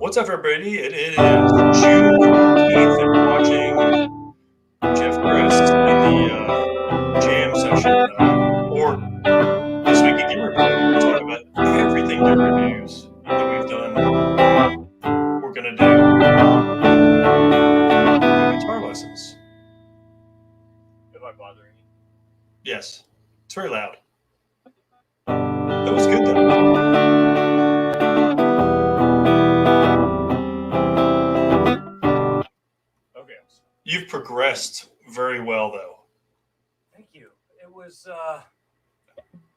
What's up, everybody? It is June 14th, and we're watching Jeff Chris in the jam session. Or this week at Gear-Report, we're going to talk about everything gear reviews that we've done. We're going to do guitar lessons. Am I bothering you? Yes. It's very loud. That was good, though. You've progressed very well, though. Thank you. It was,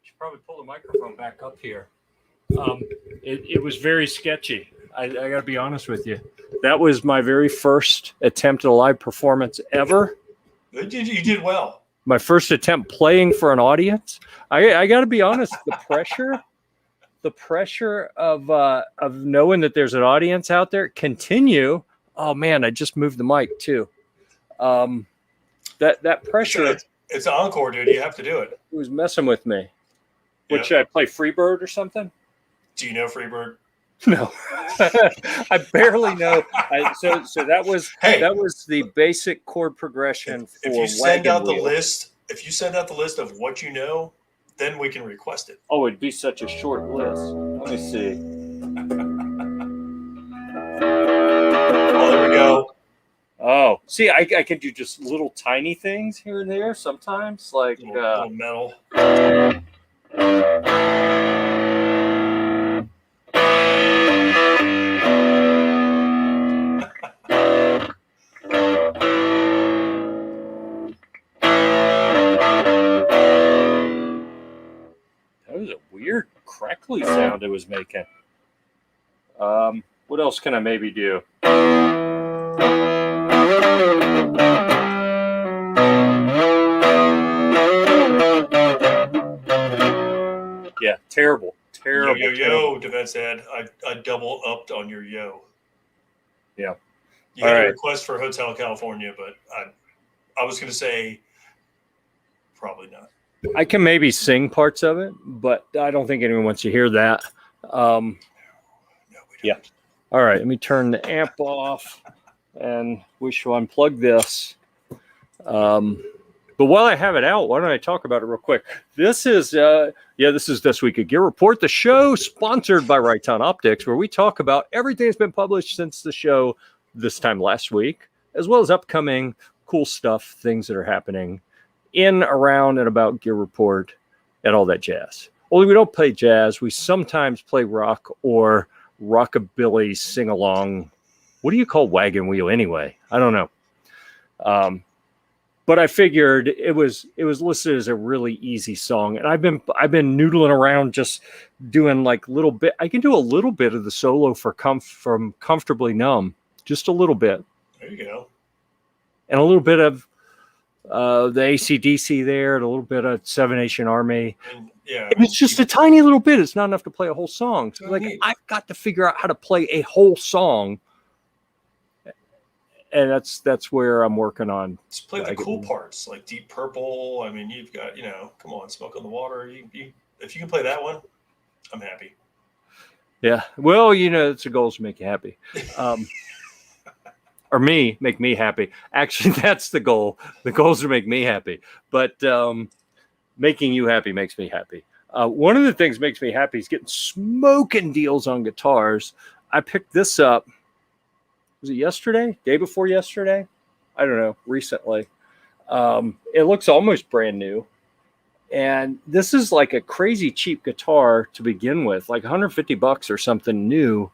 should probably pull the microphone back up here. It was very sketchy. I got to be honest with you. That was my very first attempt at a live performance ever. You did well. My first attempt playing for an audience. I got to be honest, the pressure of knowing that there's an audience out there continue. Oh man, I just moved the mic too. That pressure. It's an encore, dude. You have to do it. It was messing with me. What, should I play Freebird or something? Do you know Freebird? No, I barely know. So that was the basic chord progression for if you send out the list. If you send out the list of what you know, then we can request it. Oh, it'd be such a short list. Let me see. Oh, there we go. Oh, see, I can do just little tiny things here and there sometimes, like little metal. That was a weird crackly sound it was making. What else can I maybe do? Yeah, terrible. Yo, Defense Ed. I double upped on your yo. Yeah. You had a request for Hotel California, but I was going to say probably not. I can maybe sing parts of it, but I don't think anyone wants to hear that. No, we don't. Yeah. All right, let me turn the amp off, and we shall unplug this. But while I have it out, why don't I talk about it real quick? This is This Week at Gear Report, the show sponsored by Right Town Optics, where we talk about everything that's been published since the show this time last week, as well as upcoming cool stuff, things that are happening in, around, and about Gear Report and all that jazz. Only we don't play jazz. We sometimes play rock or rockabilly sing-along. What do you call wagon wheel anyway? I don't know. But I figured it was listed as a really easy song, and I've been noodling around just doing like little bit. I can do a little bit of the solo from Comfortably Numb, just a little bit. There you go. And a little bit of the AC/DC there, and a little bit of Seven Nation Army. And, yeah, it's just a tiny little bit. It's not enough to play a whole song. So I've got to figure out how to play a whole song. And that's where I'm working on. Just play the cool parts, like Deep Purple. I mean, you've got, come on, Smoke on the Water. If you can play that one, I'm happy. Yeah. Well, it's a goal to make you happy. Or make me happy. Actually, that's the goal. The goal is to make me happy. But making you happy makes me happy. One of the things that makes me happy is getting smoking deals on guitars. I picked this up. Was it yesterday? Day before yesterday? I don't know. Recently. It looks almost brand new. And this is like a crazy cheap guitar to begin with, like $150 or something new.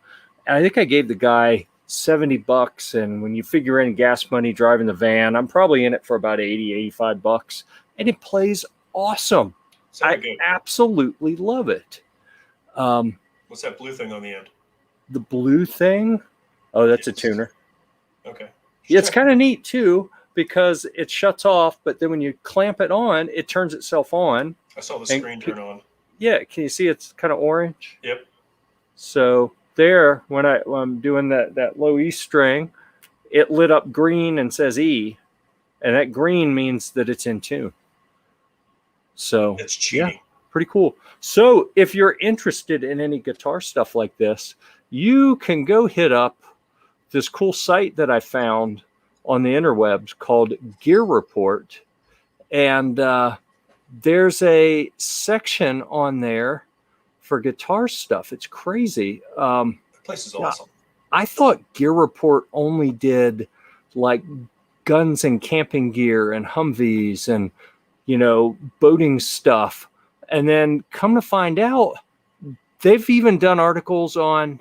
And I think I gave the guy $70. And when you figure in gas money driving the van, I'm probably in it for about $80, $85. And it plays awesome. I absolutely love it. What's that blue thing on the end? The blue thing? Oh, that's a tuner. Okay. Yeah, it's kind of neat too, because it shuts off, but then when you clamp it on, it turns itself on. I saw the screen turn on. Yeah, can you see it's kind of orange? Yep. So there, when I'm doing that low E string, it lit up green and says E, and that green means that it's in tune. So it's cheating. Yeah, Pretty cool. So if you're interested in any guitar stuff like this, you can go hit up this cool site that I found on the interwebs called Gear Report. And there's a section on there for guitar stuff. It's crazy. The place is awesome. I thought Gear Report only did like guns and camping gear and Humvees and, boating stuff. And then come to find out, they've even done articles on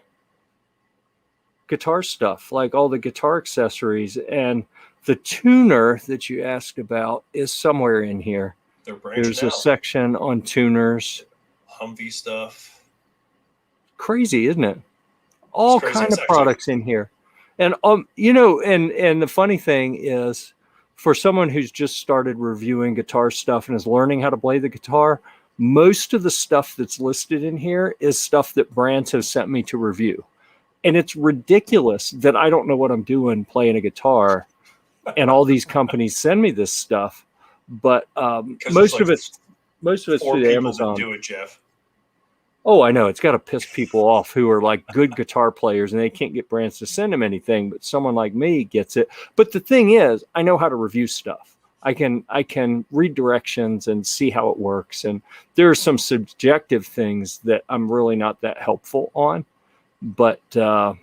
guitar stuff, like all the guitar accessories. And the tuner that you asked about is somewhere in here. There's a section on tuners. Humvee stuff. Crazy, isn't it? All kind of products in here. And and the funny thing is, for someone who's just started reviewing guitar stuff and is learning how to play the guitar, most of the stuff that's listed in here is stuff that brands have sent me to review. And it's ridiculous that I don't know what I'm doing playing a guitar and all these companies send me this stuff. But most of it's through Amazon. Do it, Jeff. Oh, I know. It's got to piss people off who are like good guitar players and they can't get brands to send them anything, but someone like me gets it. But the thing is, I know how to review stuff. I can read directions and see how it works. And there are some subjective things that I'm really not that helpful on. But, and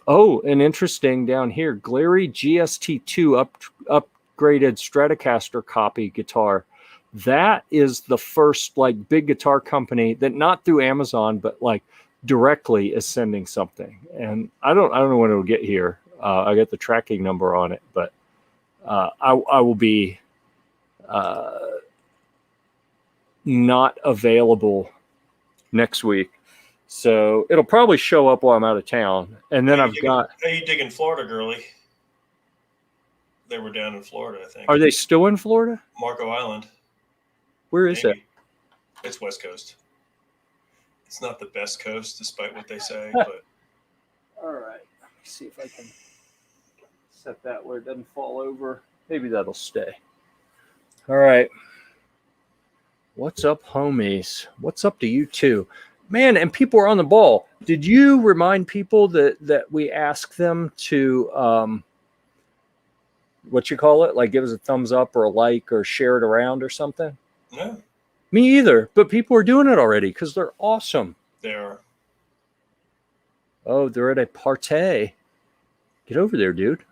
interesting down here, Glary GST2 upgraded Stratocaster copy guitar. That is the first like big guitar company that not through Amazon, but like directly is sending something. And I don't know when it'll get here. I got the tracking number on it, but I will be not available next week. So it'll probably show up while I'm out of town. And then How you digging Florida, girly? They were down in Florida, I think. Are they still in Florida? Marco Island. Where is it? It's West Coast. It's not the best coast, despite what they say. But all right. Let me see if I can set that where it doesn't fall over. Maybe that'll stay. All right. What's up, homies? What's up to you too? Man, and people are on the ball. Did you remind people that we ask them to what you call it? Like give us a thumbs up or a like or share it around or something? No. Me either. But people are doing it already because they're awesome. They are. Oh, they're at a party. Get over there, dude.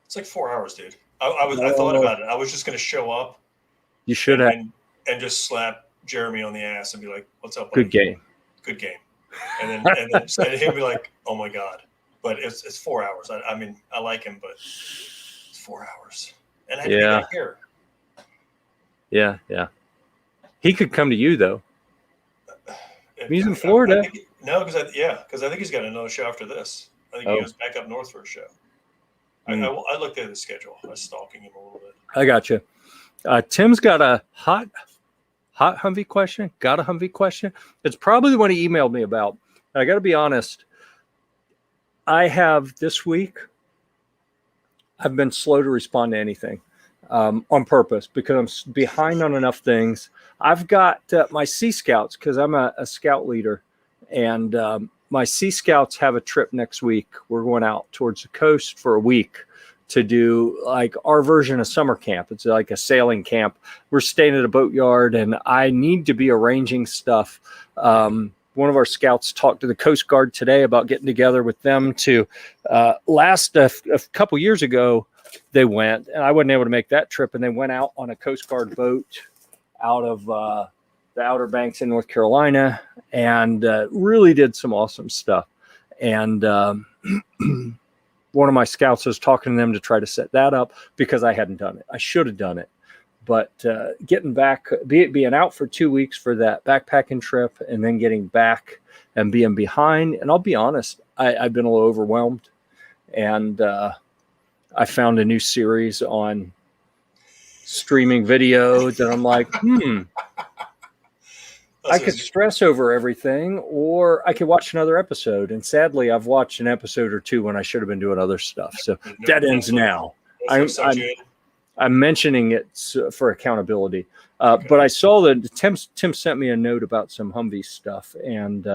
It's like 4 hours, dude. I thought about it. I was just going to show up. You should have. And just slap Jeremy on the ass and be like, "What's up, buddy? Good game. Good game." And then he'll be like, "Oh my god!" But it's 4 hours. I mean, I like him, but it's 4 hours. And I had to be back here. Yeah. He could come to you though. He's in Florida. Because I think he's got another show after this. I think he goes back up north for a show. I looked at his schedule. I was stalking him a little bit. I got you. Tim's got a hot Humvee question. Got a Humvee question. It's probably the one he emailed me about. And I got to be honest. I have this week. I've been slow to respond to anything on purpose because I'm behind on enough things. I've got my Sea Scouts because I'm a scout leader, and my Sea Scouts have a trip next week. We're going out towards the coast for a week to do like our version of summer camp. It's like a sailing camp. We're staying at a boatyard, and I need to be arranging stuff. One of our scouts talked to the Coast Guard today about getting together with them to last a couple years ago. They went, and I wasn't able to make that trip, and they went out on a Coast Guard boat out of the Outer Banks in North Carolina, and really did some awesome stuff. And one of my scouts was talking to them to try to set that up because I hadn't done it. I should have done it. But getting back, being out for 2 weeks for that backpacking trip and then getting back and being behind. And I'll be honest, I've been a little overwhelmed. And I found a new series on streaming video that I'm like, I could stress over everything, or I could watch another episode. And sadly, I've watched an episode or two when I should have been doing other stuff. So that ends now. I'm mentioning it for accountability. Okay. But I saw that Tim sent me a note about some Humvee stuff, and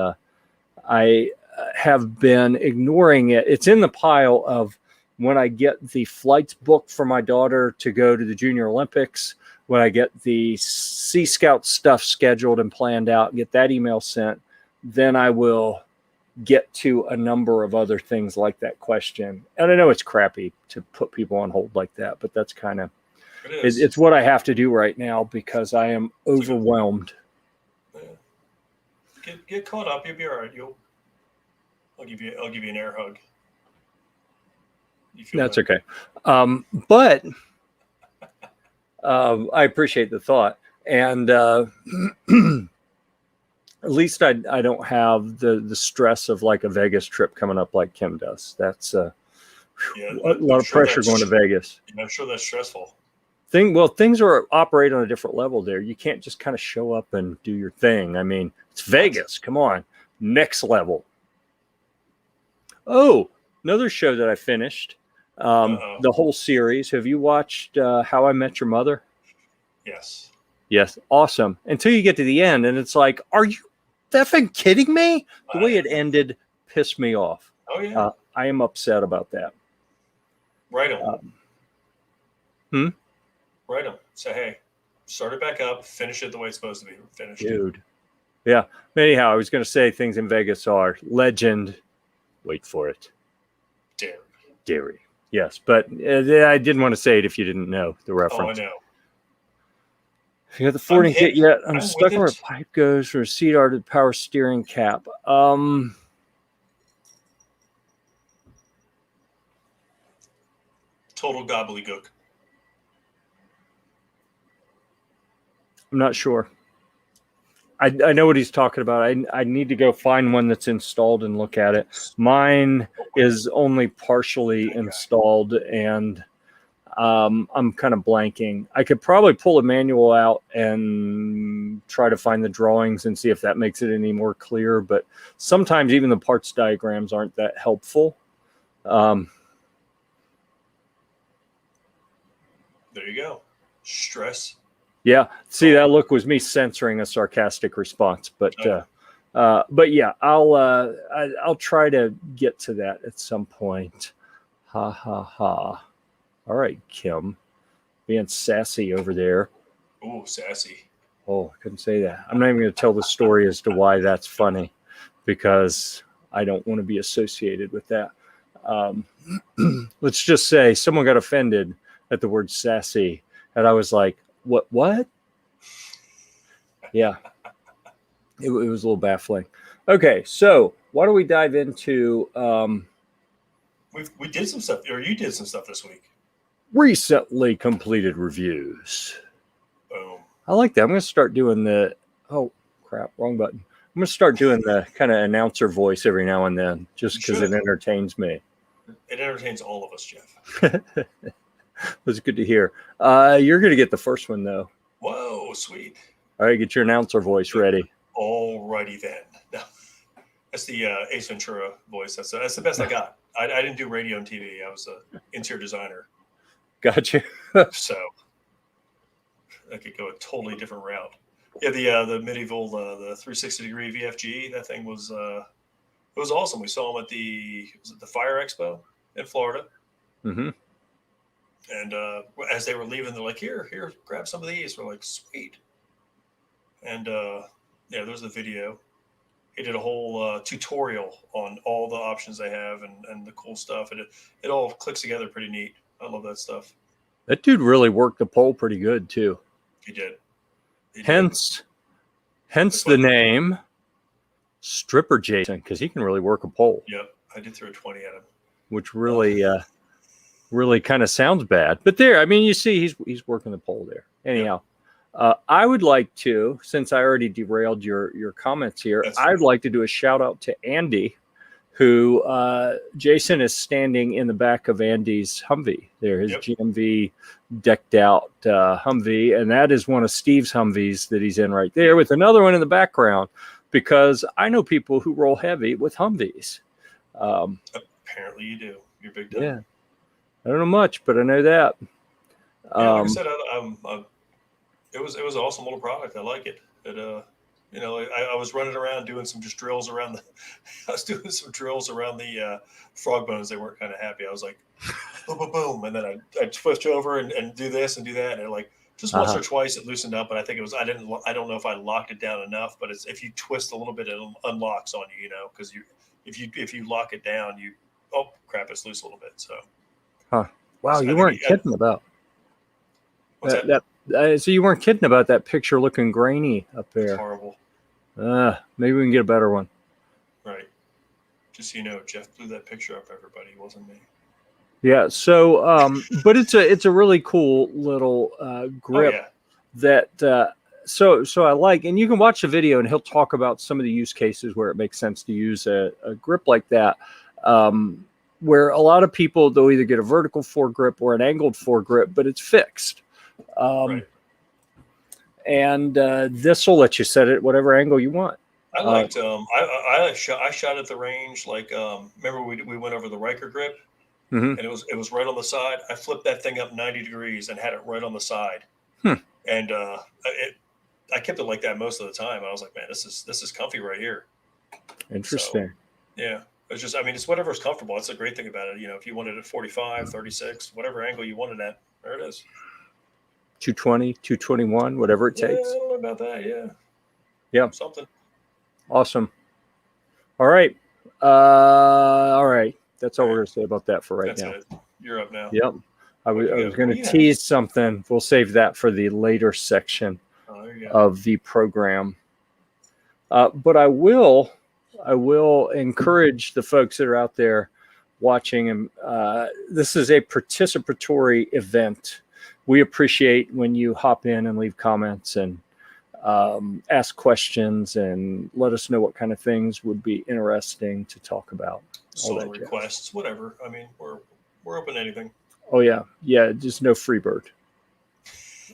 I have been ignoring it. It's in the pile of when I get the flights booked for my daughter to go to the Junior Olympics, when I get the Sea Scout stuff scheduled and planned out, get that email sent, then I will get to a number of other things like that question. And I know it's crappy to put people on hold like that, but that's kind of, it's what I have to do right now because I am overwhelmed. Yeah. Get caught up. You'll be all right. I'll give you an air hug. That's okay. But I appreciate the thought. And at least I don't have the stress of like a Vegas trip coming up like Kim does. That's a lot of pressure going to Vegas. I'm sure that's stressful. Things are operate on a different level there. You can't just kind of show up and do your thing. I mean, it's Vegas. Come on. Next level. Oh, another show that I finished. The whole series. Have you watched How I Met Your Mother? Yes. Yes. Awesome. Until you get to the end and it's like, are you effing kidding me? The way it ended pissed me off. Oh, yeah. I am upset about that. Right on. Right on. Say, hey, start it back up. Finish it the way it's supposed to be finished. Dude. Yeah. Anyhow, I was going to say things in Vegas are legend. Wait for it. Dairy. Yes. But I didn't want to say it if you didn't know the reference. Oh, I know. If you got the Fording kit yet, I'm stuck where a pipe goes for a seat arted power steering cap. Total gobbledygook. I'm not sure. I know what he's talking about. I need to go find one that's installed and look at it. Mine is only partially installed, and I'm kind of blanking. I could probably pull a manual out and try to find the drawings and see if that makes it any more clear. But sometimes even the parts diagrams aren't that helpful. There you go. Stress. Yeah. See, that look was me censoring a sarcastic response, but yeah, I'll try to get to that at some point. Ha ha ha. All right, Kim, being sassy over there. Ooh, sassy. Oh, I couldn't say that. I'm not even going to tell the story as to why that's funny because I don't want to be associated with that. Let's just say someone got offended at the word sassy, and I was like, What? Yeah. It was a little baffling. Okay, so why don't we dive into we did some stuff, or you did some stuff this week. Recently completed reviews. Boom. I like that. I'm going to start doing wrong button. I'm going to start doing the kind of announcer voice every now and then just because it entertains me. It entertains all of us, Jeff. That's good to hear. You're going to get the first one, though. Whoa, sweet. All right, get your announcer voice ready. All righty then. No, that's the Ace Ventura voice. That's the best I got. I didn't do radio and TV. I was an interior designer. Gotcha. So I could go a totally different route. Yeah, the medieval the 360-degree VFG. That thing was it was awesome. We saw them at the Fire Expo in Florida. Mm-hmm. And as they were leaving, they're like, here, grab some of these. We're like, sweet. And there's the video. He did a whole tutorial on all the options they have and the cool stuff. And it all clicks together pretty neat. I love that stuff. That dude really worked the pole pretty good, too. He did. Hence the name Stripper Jason, because he can really work a pole. Yep, I did throw a 20 at him. Which really kind of sounds bad. But there, I mean, you see he's working the pole there. Anyhow, I would like to, since I already derailed your comments here, I'd like to do a shout out to Andy, who Jason is standing in the back of Andy's Humvee there, his GMV decked out Humvee. And that is one of Steve's Humvees that he's in right there with another one in the background, because I know people who roll heavy with Humvees. Apparently you do. You're big time. Yeah. I don't know much, but I know that. Yeah, like I said, it was an awesome little product. I like it. I was running around doing some just drills around the. I was doing some drills around the frog bones. They weren't kind of happy. I was like, boom, boom, boom, and then I'd switch over and do this and do that, and like just once or twice it loosened up. But I think it was I don't know if I locked it down enough. But if you twist a little bit, it unlocks on you. Because if you lock it down, oh crap, it's loose a little bit. So. Wow, So you weren't kidding about what's that? So you weren't kidding about that picture looking grainy up there. It's horrible. Maybe we can get a better one. Right. Just so you know, Jeff blew that picture up. Everybody, it wasn't me. Yeah. So, but it's a really cool little grip that. So I like, and you can watch the video, and he'll talk about some of the use cases where it makes sense to use a grip like that. Where a lot of people, they'll either get a vertical foregrip or an angled foregrip, but it's fixed. Right. And this will let you set it at whatever angle you want. I liked. I shot at the range. Like, remember we went over the Riker grip, and it was right on the side. I flipped that thing up 90 degrees and had it right on the side. And I kept it like that most of the time. I was like, man, this is comfy right here. Interesting. So, yeah. It's just, it's whatever's comfortable. That's a great thing about it. If you wanted it at 45, 36, whatever angle you wanted at, there it is. 220, 221, whatever it takes. I don't know about that. Yeah. Yeah. Something. Awesome. All right. All right. That's all we're going to say about that for right now. It. You're up now. Yep. I was going to tease something. We'll save that for the later section of the program. But I will encourage the folks that are out there watching, and this is a participatory event. We appreciate when you hop in and leave comments and ask questions and let us know what kind of things would be interesting to talk about. Song requests, whatever. We're open to anything. Oh yeah, just no Freebird.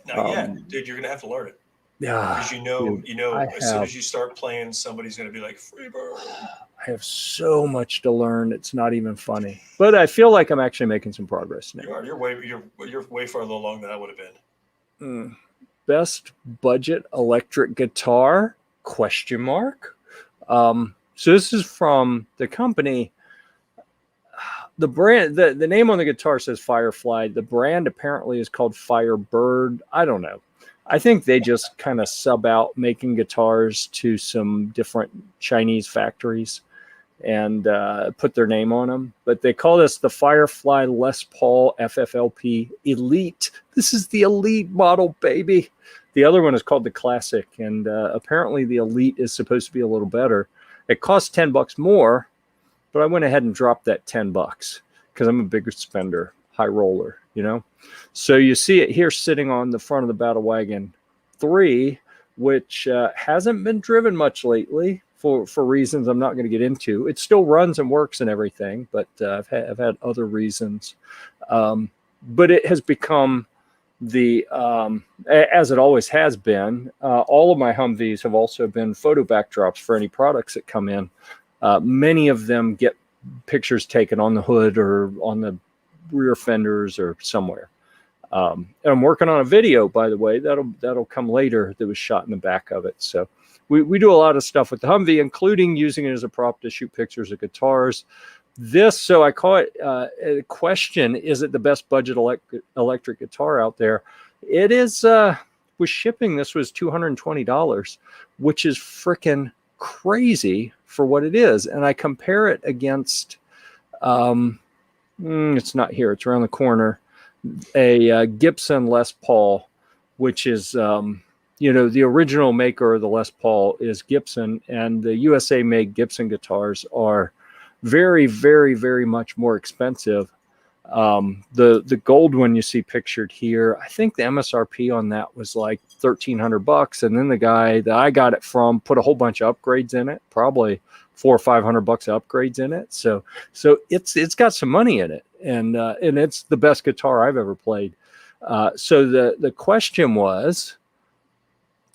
Not yet, dude. You're gonna have to learn it. Yeah, because as soon as you start playing, somebody's gonna be like Freebird. I have so much to learn. It's not even funny, but I feel like I'm actually making some progress now. You are. You're way farther along than I would have been. Best budget electric guitar ? So this is from the company. The brand, the name on the guitar says Firefly. The brand apparently is called Firebird. I don't know. I think they just kind of sub out making guitars to some different Chinese factories and put their name on them. But they call this the Firefly Les Paul FFLP Elite. This is the Elite model, baby. The other one is called the Classic, and apparently the Elite is supposed to be a little better. It costs $10 more, but I went ahead and dropped that $10 because I'm a bigger spender, high roller, So you see it here sitting on the front of the Battlewagon 3, which hasn't been driven much lately for reasons I'm not going to get into. It still runs and works and everything, but I've had other reasons. But it has become as it always has been. All of my Humvees have also been photo backdrops for any products that come in. Many of them get pictures taken on the hood or on the rear fenders or somewhere. And I'm working on a video, by the way, that'll come later, that was shot in the back of it. So we do a lot of stuff with the Humvee, including using it as a prop to shoot pictures of guitars. So I call it a question: is it the best budget electric guitar out there? It is. With shipping, this was $220, which is freaking crazy for what it is. And I compare it against, it's not here, it's around the corner, a Gibson Les Paul, which is, the original maker of the Les Paul is Gibson, and the USA made Gibson guitars are very, very, very much more expensive. The gold one you see pictured here, I think the MSRP on that was like $1,300, and then the guy that I got it from put a whole bunch of upgrades in it, probably $400 or $500 upgrades in it. So it's got some money in it, and it's the best guitar I've ever played. So the question was,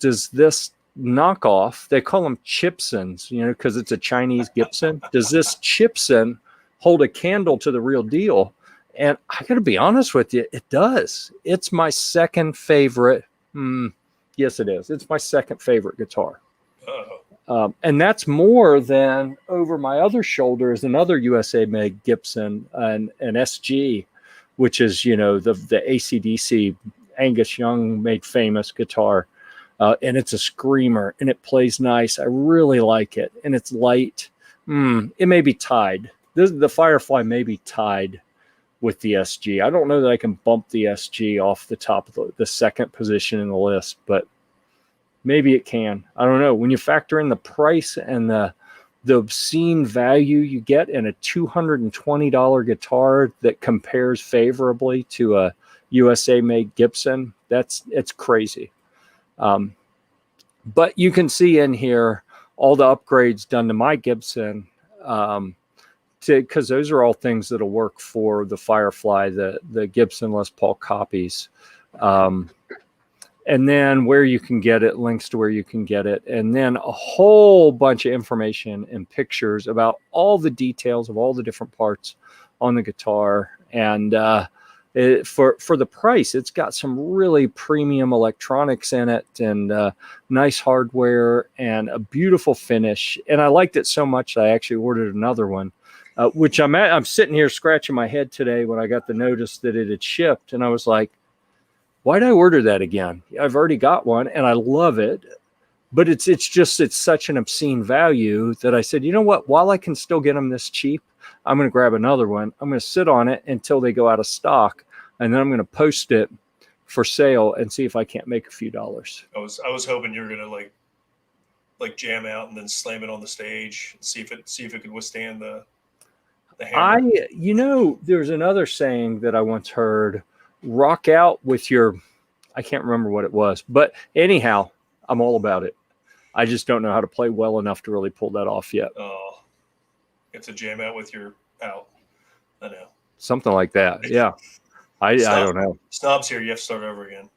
does this knockoff, they call them Chipsons, because it's a Chinese Gibson, does this Chipson hold a candle to the real deal? And I got to be honest with you, it does. It's my second favorite. Yes, it is. It's my second favorite guitar. And that's more than over my other shoulder is another USA made Gibson, an SG, which is, you know, the AC/DC Angus Young made famous guitar. And it's a screamer and it plays nice. I really like it. And it's light. It may be tied. The Firefly may be tied with the SG. I don't know that I can bump the SG off the top of the second position in the list, but maybe it can. I don't know. When you factor in the price and the obscene value you get in a $220 guitar that compares favorably to a USA made Gibson, it's crazy. But you can see in here all the upgrades done to my Gibson, because those are all things that'll work for the Firefly, the Gibson Les Paul copies. And then where you can get it, links to where you can get it, and then a whole bunch of information and pictures about all the details of all the different parts on the guitar. And for the price, it's got some really premium electronics in it, and nice hardware and a beautiful finish. And I liked it so much that I actually ordered another one, which I'm sitting here scratching my head today when I got the notice that it had shipped, and I was like, why'd I order that again? I've already got one and I love it, but it's such an obscene value that I said, you know what, while I can still get them this cheap, I'm going to grab another one. I'm going to sit on it until they go out of stock, and then I'm going to post it for sale and see if I can't make a few dollars. I was hoping you were going to like jam out and then slam it on the stage, see if it could withstand the hammer. There's another saying that I once heard, rock out with your, I can't remember what it was, but anyhow, I'm all about it. I just don't know how to play well enough to really pull that off yet. Oh, you have to jam out with your out. I know. Something like that. Yeah. I don't know. Snob's here. You have to start over again.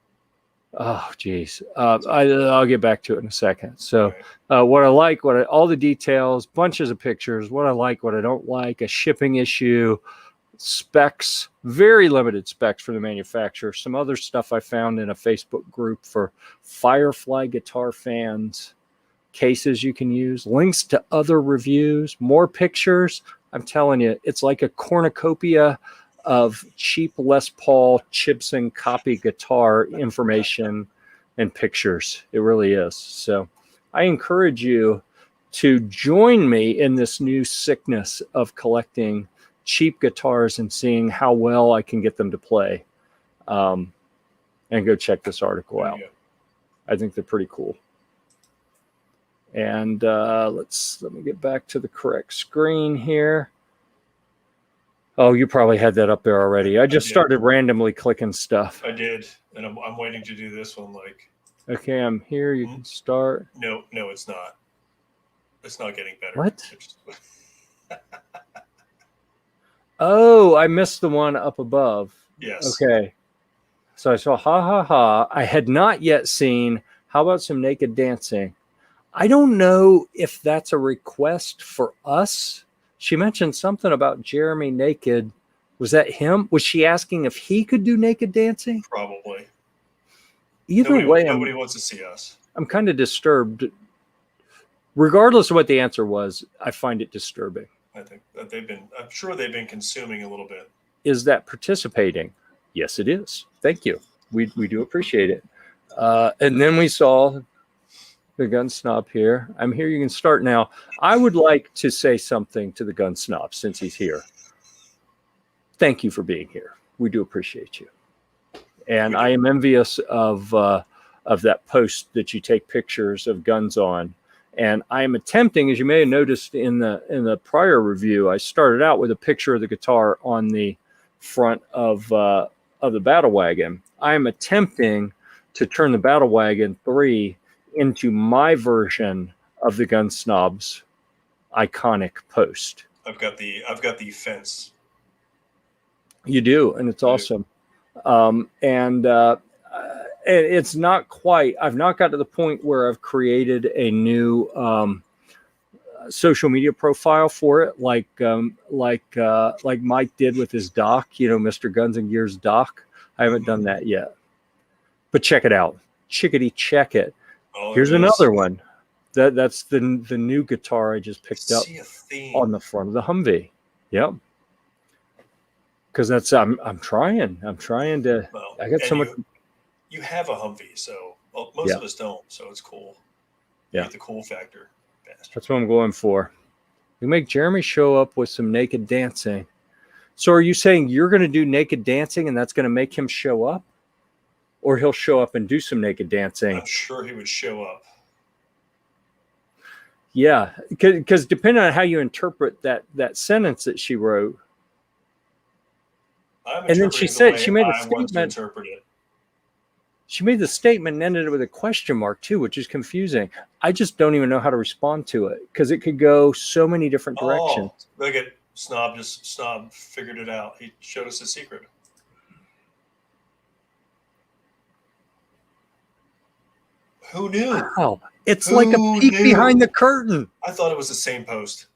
Oh, geez. I'll get back to it in a second. So what I like, all the details, bunches of pictures, what I like, what I don't like, a shipping issue, specs, very limited specs for the manufacturer. Some other stuff I found in a Facebook group for Firefly guitar fans, cases you can use, links to other reviews, more pictures. I'm telling you, it's like a cornucopia of cheap Les Paul Chibson copy guitar information and pictures. It really is. So I encourage you to join me in this new sickness of collecting cheap guitars and seeing how well I can get them to play. And go check this article out. I think they're pretty cool. And let me get back to the correct screen here. Oh, you probably had that up there already. I just started randomly clicking stuff. I did, and I'm waiting to do this one. Okay, I'm here. You can start. No, it's not. It's not getting better. What? Oh, I missed the one up above. Yes. Okay. So I saw ha ha ha. I had not yet seen how about some naked dancing. I don't know if that's a request for us. She mentioned something about Jeremy naked. Was that him? Was she asking if he could do naked dancing? Probably. Either way, nobody wants to see us. I'm kind of disturbed. Regardless of what the answer was, I find it disturbing. I think that I'm sure they've been consuming a little bit. Is that participating? Yes, it is. Thank you. We do appreciate it. And then we saw the gun snob here. I'm here. You can start now. I would like to say something to the gun snob since he's here. Thank you for being here. We do appreciate you. And I am envious of that post that you take pictures of guns on. And I am attempting, as you may have noticed in the prior review, I started out with a picture of the guitar on the front of the Battlewagon. I am attempting to turn the Battlewagon 3 into my version of the Gun Snob's iconic post. I've got the fence. You do, and it's awesome. And it's not quite. I've not got to the point where I've created a new social media profile for it, like Mike did with his doc, Mr. Guns and Gears doc. I haven't done that yet, but check it out. Chickadee, check it. Oh, Here's another one. That's the new guitar I just picked up on the front of the Humvee. Yep. Because that's I'm trying to. Well, I got so much. You have a Humvee, so most of us don't. So it's cool. You get the cool factor. That's what I'm going for. We make Jeremy show up with some naked dancing. So are you saying you're going to do naked dancing and that's going to make him show up? Or he'll show up and do some naked dancing? I'm sure he would show up. Yeah, because depending on how you interpret that sentence that she wrote. And then she said, she made a statement. She made the statement and ended it with a question mark too, which is confusing. I just don't even know how to respond to it because it could go so many different directions. Look at Snob figured it out. He showed us a secret. Who knew? Wow. It's like a peek behind the curtain. I thought it was the same post.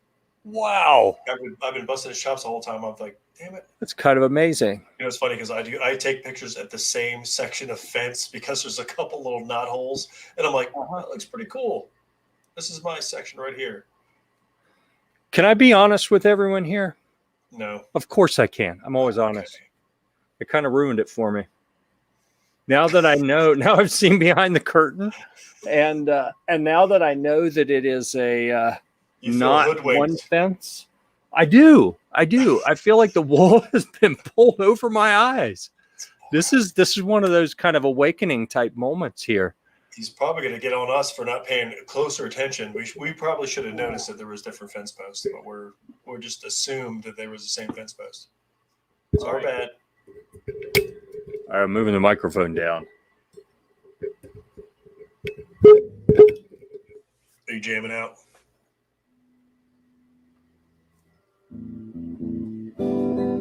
Wow. I've been busting his chops the whole time. I'm like, damn it. That's kind of amazing. It's funny because I take pictures at the same section of fence because there's a couple little knot holes. And I'm like, that looks pretty cool. This is my section right here. Can I be honest with everyone here? No. Of course I can. I'm always honest. It kind of ruined it for me. Now that I know, now I've seen behind the curtain, and now that I know that it is not one fence, I do. I feel like the wool has been pulled over my eyes. This is one of those kind of awakening type moments here. He's probably going to get on us for not paying closer attention. We probably should have noticed that there was different fence posts, but we're just assumed that there was the same fence post. It's our bad. All right, I'm moving the microphone down. Are you jamming out?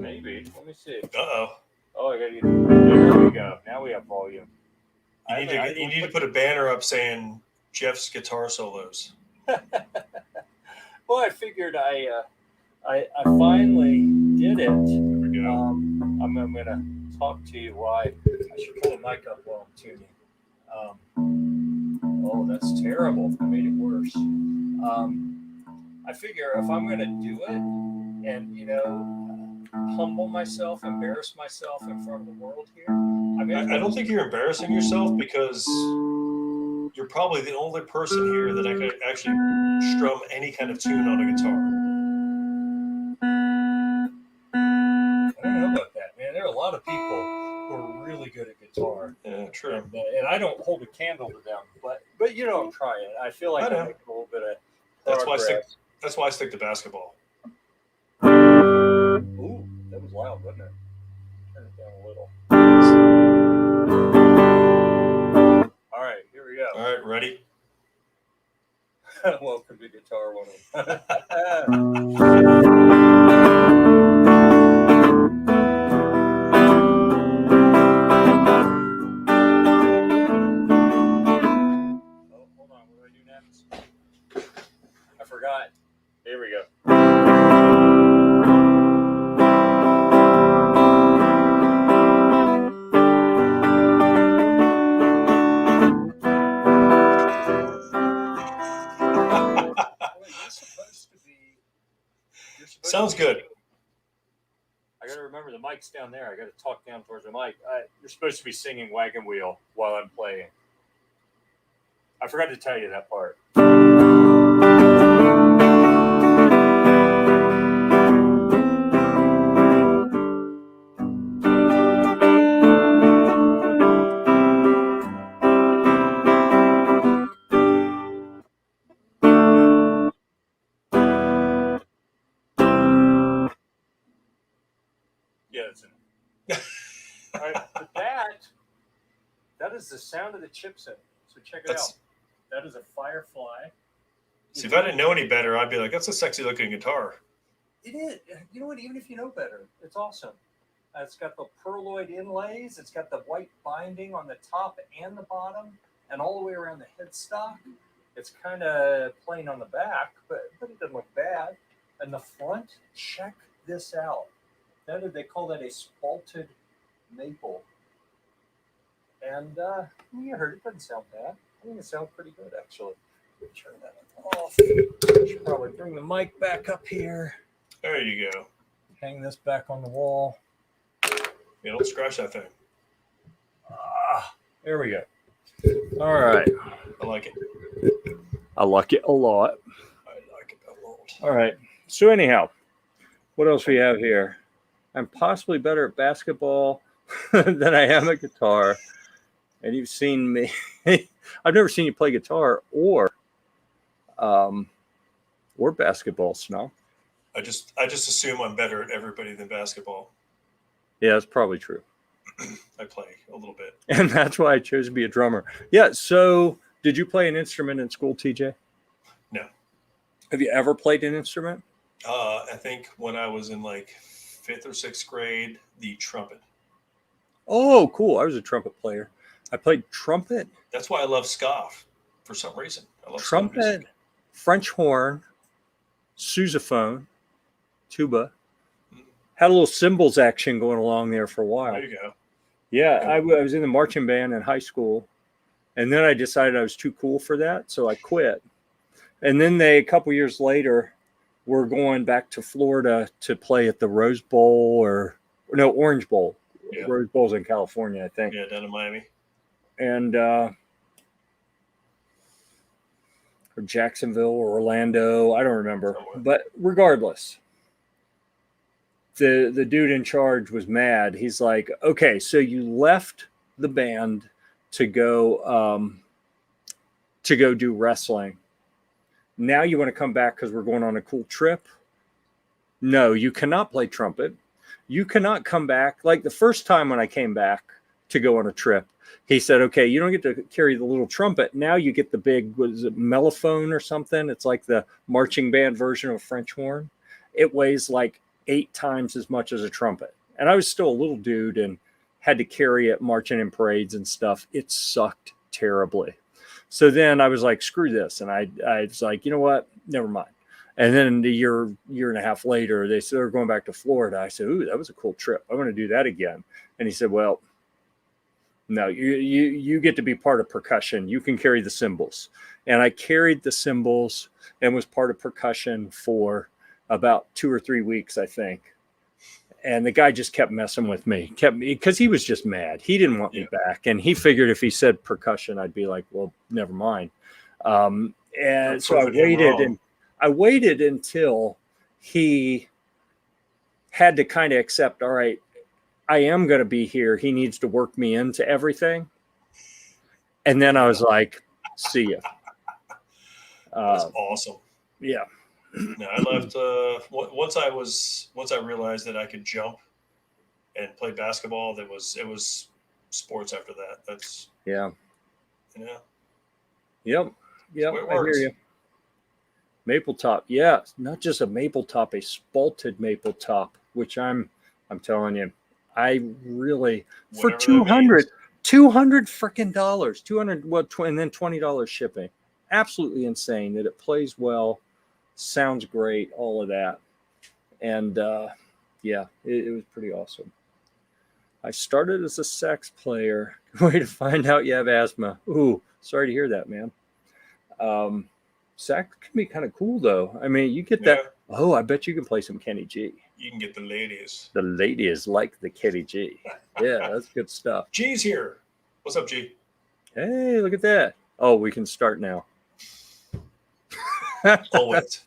Maybe. Let me see. Uh-oh. Oh, I got to. There we go. Now we have volume. You need to put a banner up saying Jeff's guitar solos. Well, I figured I finally did it. There we go. I'm going to talk to you why I should pull the mic up while I'm tuning. Oh, that's terrible. I made it worse. I figure if I'm going to do it and, humble myself, embarrass myself in front of the world here. I don't think you're embarrassing yourself because you're probably the only person here that I could actually strum any kind of tune on a guitar. I don't know about that, man. There are a lot of people who are really good at guitar. Yeah, true. And I don't hold a candle to them, but I'm trying. I feel like I make a little bit of progress. That's why I stick to basketball. Ooh, that was loud, wasn't it? Turn it down a little. All right, here we go. All right, ready? Welcome to Guitar 101. I forgot. Here we go. Sounds good. I got to remember the mic's down there. I got to talk down towards the mic. You're supposed to be singing Wagon Wheel while I'm playing. I forgot to tell you that part. Yeah, that's it. All right, but that is the sound of the chipset. So check it out. That is a Firefly. See, if I didn't know any better, I'd be like, that's a sexy looking guitar. It is. You know what? Even if you know better, it's awesome. It's got the perloid inlays. It's got the white binding on the top and the bottom and all the way around the headstock. It's kind of plain on the back, but it doesn't look bad. And the front, check this out. They call that a spalted maple. And you heard it doesn't sound bad. I think it sounds pretty good, actually. Turn that off. Should probably bring the mic back up here. There you go. Hang this back on the wall. Yeah, don't scratch that thing. There we go. All right. I like it. I like it a lot. I like it a lot. All right. So anyhow, what else we have here? I'm possibly better at basketball than I am at guitar. And you've seen me. I've never seen you play guitar or basketball, Snow. I just assume I'm better at everybody than basketball. Yeah, that's probably true. I play a little bit. And that's why I chose to be a drummer. Yeah, so did you play an instrument in school, TJ? No. Have you ever played an instrument? I think when I was in like 5th or 6th grade, the trumpet. Oh, cool. I was a trumpet player. I played trumpet. That's why I love ska for some reason. I love trumpet, French horn, sousaphone, tuba. Had a little cymbals action going along there for a while. There you go. Yeah, I was in the marching band in high school, and then I decided I was too cool for that, so I quit. And then a couple years later, we're going back to Florida to play at the Rose Bowl Orange Bowl. Yeah. Rose Bowl's in California, I think. Yeah, down in Miami. And or Jacksonville or Orlando, I don't remember. Somewhere. But regardless, the dude in charge was mad. He's like, okay, so you left the band to go do wrestling. Now you want to come back because we're going on a cool trip? No, you cannot play trumpet. You cannot come back. Like the first time when I came back to go on a trip, he said, okay, you don't get to carry the little trumpet. Now you get the big, what is it, mellophone or something? It's like the marching band version of French horn. It weighs like 8 times as much as a trumpet. And I was still a little dude and had to carry it marching in parades and stuff. It sucked terribly. So then I was like, screw this. And I was like, you know what? Never mind. And then a year and a half later, they said they're going back to Florida. I said, ooh, that was a cool trip. I want to do that again. And he said, well, no, you get to be part of percussion. You can carry the cymbals. And I carried the cymbals and was part of percussion for about 2 or 3 weeks, I think. And the guy just kept messing with me, because he was just mad. He didn't want me back. And he figured if he said percussion, I'd be like, well, never mind. And so I waited until he had to kind of accept, all right, I am going to be here. He needs to work me into everything. And then I was like, see ya. That's awesome. Yeah. No, I left once I realized that I could jump and play basketball. It was sports after that. That's yeah. Yep. I hear you. Maple top, yeah, not just a maple top, a spalted maple top, which I'm telling you, I really for $200 freaking dollars, and then $20 shipping, absolutely insane that it plays well. Sounds great, all of that. And it was pretty awesome. I started as a sax player. Way to find out you have asthma. Ooh, sorry to hear that, man. Sax can be kind of cool, though. I mean, you get that. Oh, I bet you can play some Kenny G. You can get the ladies. The ladies like the Kenny G. Yeah, that's good stuff. G's here. What's up, G? Hey, look at that. Oh, we can start now. Always.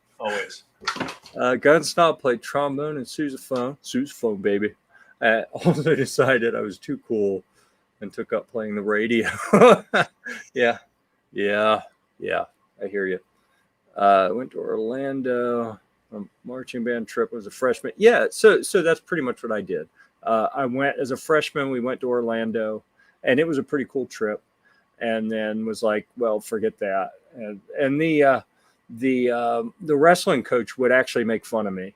Gunsnob played trombone and sousaphone, baby. Also decided I was too cool and took up playing the radio. Yeah, I hear you. Went to Orlando. A marching band trip was a freshman. Yeah, so that's pretty much what I did. I went as a freshman. We went to Orlando, and it was a pretty cool trip. And then was like, well, forget that. And the wrestling coach would actually make fun of me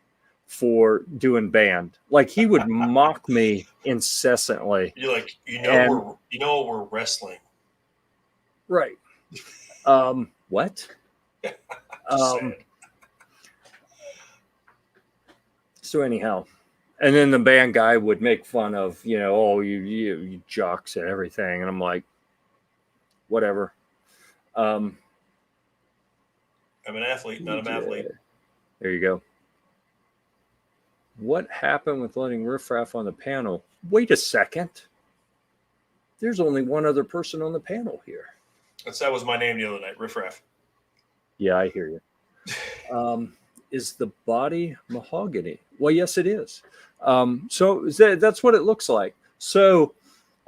for doing band. Like he would mock me incessantly. You're like, we're wrestling, right? what? Just Um, saying. so anyhow, and then the band guy would make fun of, oh, you jocks and everything. And I'm like, whatever. I'm an athlete, not a mathlete. There you go. What happened with letting riffraff on the panel? Wait a second. There's only one other person on the panel here. That was my name the other night, riffraff. Yeah, I hear you. Is the body mahogany? Well, yes, it is. So that's what it looks like. So,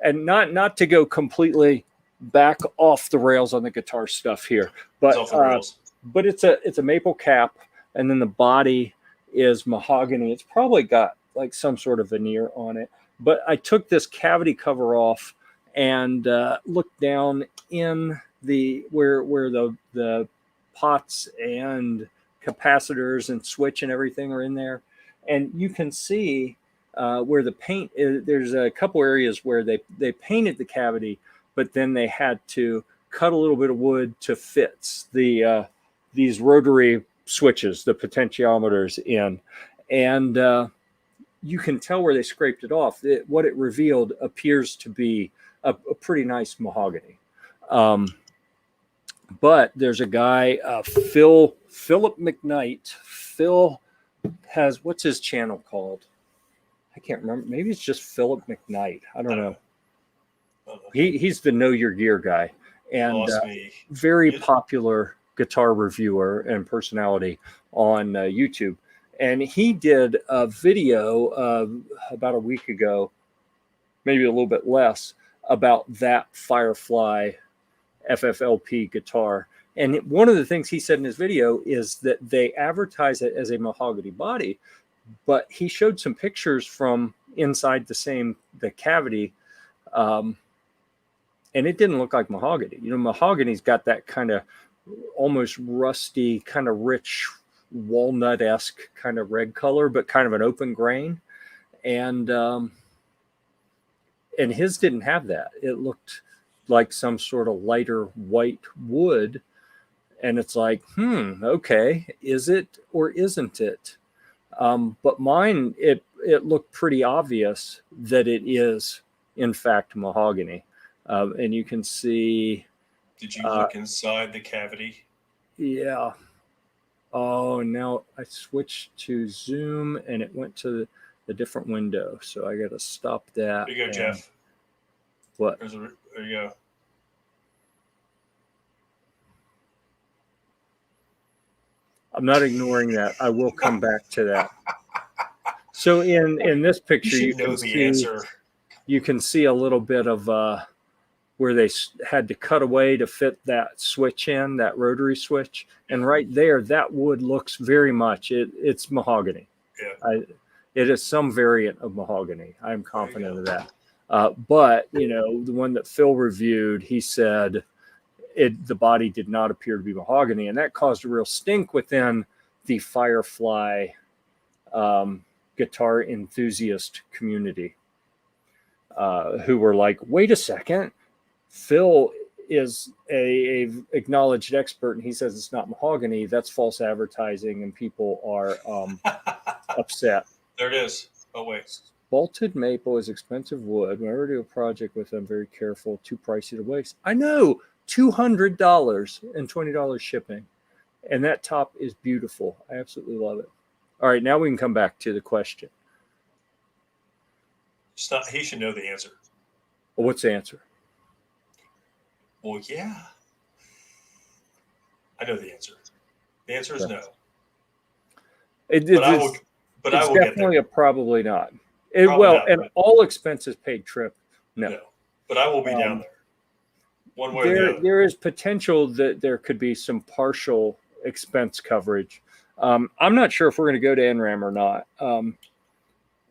and not to go completely back off the rails on the guitar stuff here, but It's off the rails. But it's a maple cap, and then the body is mahogany. It's probably got like some sort of veneer on it. But I took this cavity cover off and looked down in the where the pots and capacitors and switch and everything are in there, and you can see where the paint is. There's a couple areas where they painted the cavity, but then they had to cut a little bit of wood to fit these rotary switches, the potentiometers in, and you can tell where they scraped it off. What it revealed appears to be a pretty nice mahogany. But there's a guy, Philip McKnight. Phil has, what's his channel called? I can't remember. Maybe it's just Philip McKnight. I don't know. He's the Know Your Gear guy, and very popular guitar reviewer and personality on YouTube. And he did a video about a week ago, maybe a little bit less, about that Firefly FFLP guitar. And one of the things he said in his video is that they advertise it as a mahogany body, but he showed some pictures from inside the cavity, and it didn't look like mahogany. Mahogany's got that kind of almost rusty, kind of rich, walnut-esque kind of red color, but kind of an open grain. And his didn't have that. It looked like some sort of lighter white wood. And it's like, okay, is it or isn't it? But mine, it looked pretty obvious that it is, in fact, mahogany. And you can see. Did you look inside the cavity? Yeah. Oh, now I switched to zoom and it went to the different window. So I got to stop that. There you go, Jeff. What? There you go. I'm not ignoring that. I will come back to that. So in this picture, you can see a little bit of where they had to cut away to fit that switch in, that rotary switch. And right there, that wood looks very much, it's mahogany. Yeah. It is some variant of mahogany. I'm confident of that. But, the one that Phil reviewed, he said the body did not appear to be mahogany. And that caused a real stink within the Firefly guitar enthusiast community, who were like, wait a second. Phil is a acknowledged expert, and he says it's not mahogany. That's false advertising, and people are upset. There it is. Oh, wait. Bolted maple is expensive wood. Whenever I do a project with them, very careful. Too pricey to waste. I know. $200 and $20 shipping. And that top is beautiful. I absolutely love it. All right, now we can come back to the question. He should know the answer. Well, what's the answer? Well, yeah. I know the answer. The answer is no. It's definitely get there. Probably not. And all expenses paid trip, no. But I will be down there. One way or the other. There is potential that there could be some partial expense coverage. I'm not sure if we're going to go to NRAM or not.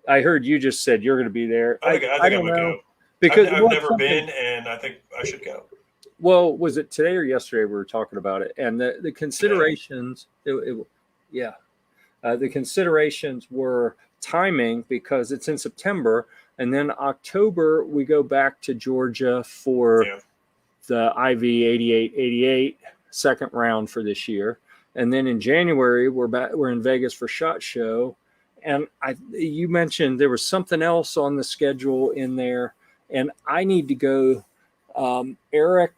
I heard you just said you're going to be there. I think I'm going to go. Because I've never been, and I think I should go. Well, was it today or yesterday we were talking about it? And the considerations, the considerations were timing, because it's in September, and then October we go back to Georgia for the IV 8888 second round for this year. And then in January, we're in Vegas for SHOT Show. And you mentioned there was something else on the schedule in there, and I need to go. Eric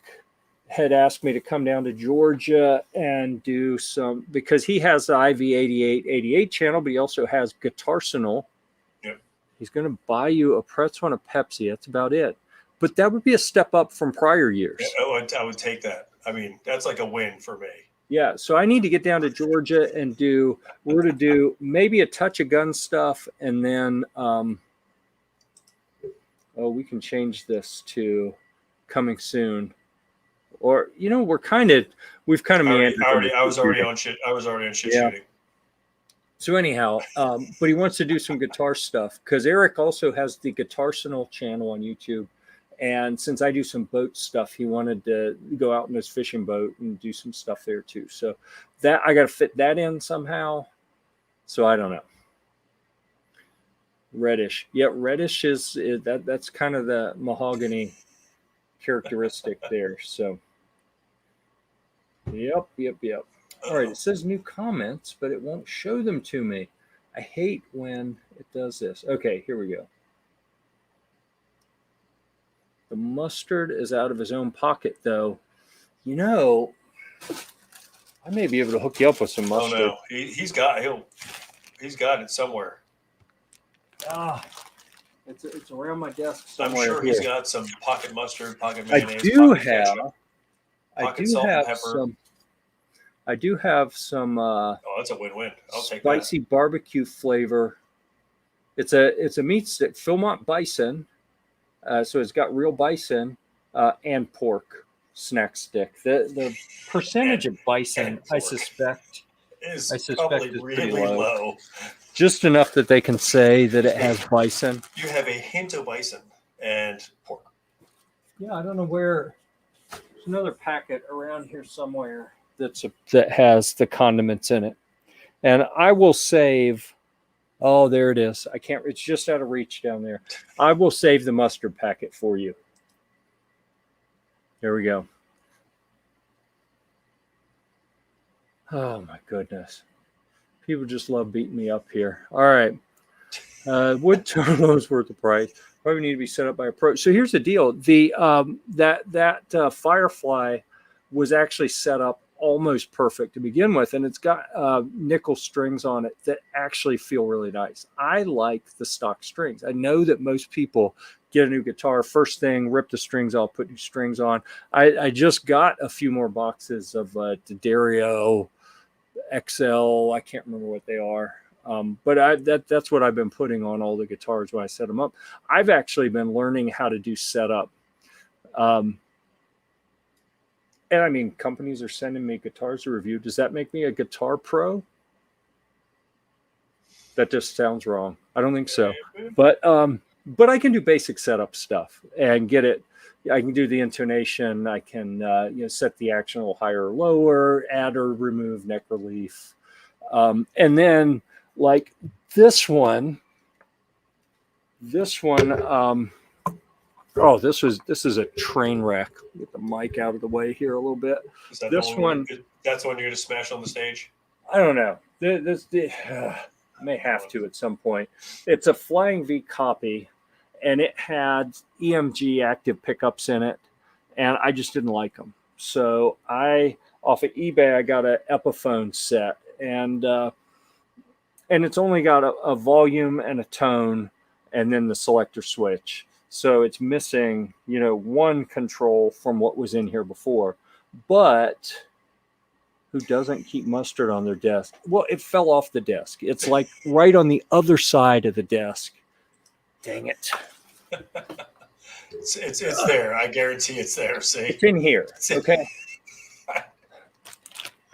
had asked me to come down to Georgia and do some, because he has the IV8888 channel, but he also has Guitarsenal. Yep. He's going to buy you a pretzel and a Pepsi. That's about it. But that would be a step up from prior years. Yeah, I would take that. I mean, that's like a win for me. Yeah, so I need to get down to Georgia and we're to do maybe a touch of gun stuff, and then we can change this to coming soon. Or we've kind of meandered. I was already on shit shooting. So anyhow, but he wants to do some guitar stuff, because Eric also has the Guitarsenal channel on YouTube. And since I do some boat stuff, he wanted to go out in his fishing boat and do some stuff there too. So that I got to fit that in somehow. So I don't know. Reddish. Yeah, reddish is that's kind of the mahogany characteristic there. So yep. All right, it says new comments, but it won't show them to me. I hate when it does this. Okay, here we go. The mustard is out of his own pocket, though. I may be able to hook you up with some mustard. Oh no, he's got it somewhere. It's around my desk somewhere. I'm sure here. He's got some pocket mustard, pocket mayonnaise. I do have some. Oh, that's a win-win. I'll take spicy barbecue flavor. It's a meat stick, Philmont bison. So it's got real bison and pork snack stick. The percentage of bison, I suspect is probably really low. Just enough that they can say that it has bison. You have a hint of bison and pork. Yeah, I don't know where. There's another packet around here somewhere that has the condiments in it, and I will save. Oh, there it is. I can't. It's just out of reach down there. I will save the mustard packet for you. There we go. Oh my goodness. People just love beating me up here. All right. Wood turtles worth the price. Probably need to be set up by a pro. So here's the deal. The that Firefly was actually set up almost perfect to begin with, and it's got nickel strings on it that actually feel really nice. I like the stock strings. I know that most people get a new guitar, first thing, rip the strings off, put new strings on. I just got a few more boxes of D'Addario XL. I can't remember what they are, but that's what I've been putting on all the guitars when I set them up. I've actually been learning how to do setup. And I mean, companies are sending me guitars to review. Does that make me a guitar pro? That just sounds wrong. I don't think so. But I can do basic setup stuff and get it. I can do the intonation. I can set the action a little higher or lower, add or remove neck relief. And then like this one. Oh, this is a train wreck. Get the mic out of the way here a little bit. That's the one you're going to smash on the stage? I don't know. May have to at some point. It's a Flying V copy, and it had EMG active pickups in it, and I just didn't like them. So off of eBay, I got an Epiphone set, and it's only got a volume and a tone, and then the selector switch. So it's missing, one control from what was in here before. But who doesn't keep mustard on their desk? Well, it fell off the desk. It's like right on the other side of the desk. Dang it. It's there. I guarantee it's there. See? It's in here. Okay.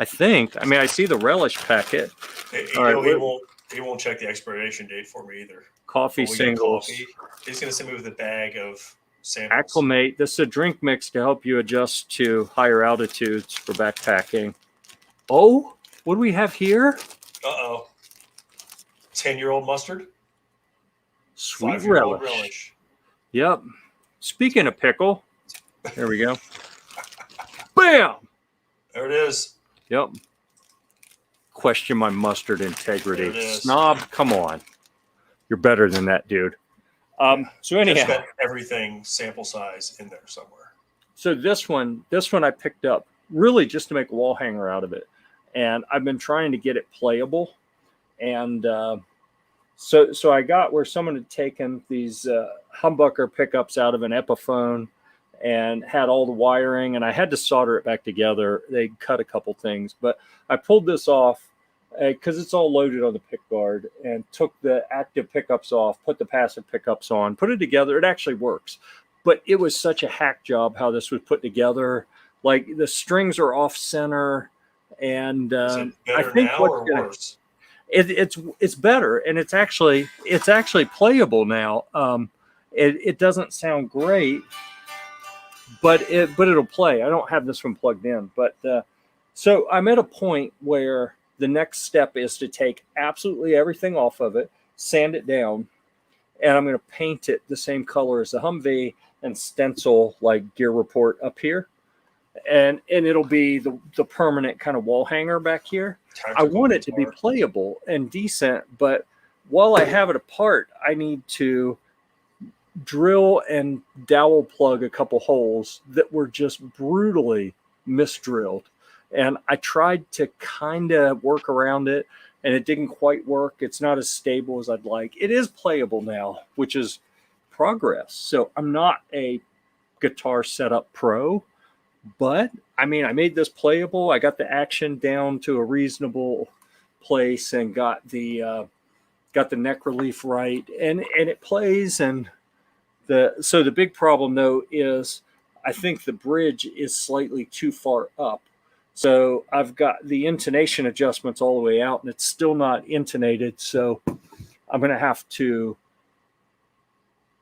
I think. I mean, I see the relish packet. He won't check the expiration date for me either. Coffee singles. He's going to send me with a bag of samples. Acclimate. This is a drink mix to help you adjust to higher altitudes for backpacking. Oh, what do we have here? 10-year-old mustard. Sweet relish. Yep. Speaking of pickle, there we go. Bam! There it is. Yep. Question my mustard integrity. There it is. Snob, come on. You're better than that, dude. So anyhow, Jeff's got everything sample size in there somewhere. So this one I picked up really just to make a wall hanger out of it. And I've been trying to get it playable. And so I got where someone had taken these humbucker pickups out of an Epiphone and had all the wiring, and I had to solder it back together. They cut a couple things, but I pulled this off because it's all loaded on the pick guard, and took the active pickups off, put the passive pickups on, put it together. It actually works, but it was such a hack job how this was put together. Like the strings are off center, and Is it better I think now or worse? It's better, and it's actually playable now. It doesn't sound great, but it'll play. I don't have this one plugged in, but so I'm at a point where the next step is to take absolutely everything off of it, sand it down, and I'm going to paint it the same color as the Humvee and stencil like Gear Report up here, and it'll be the permanent kind of wall hanger back here. I want it to be playable and decent, but while I have it apart, I need to drill and dowel plug a couple holes that were just brutally misdrilled. And I tried to kind of work around it, and it didn't quite work. It's not as stable as I'd like. It is playable now, which is progress. So I'm not a guitar setup pro, but I mean, I made this playable. I got the action down to a reasonable place and got the neck relief right, and it plays. And so the big problem though is I think the bridge is slightly too far up. So I've got the intonation adjustments all the way out, and it's still not intonated. So I'm going to have to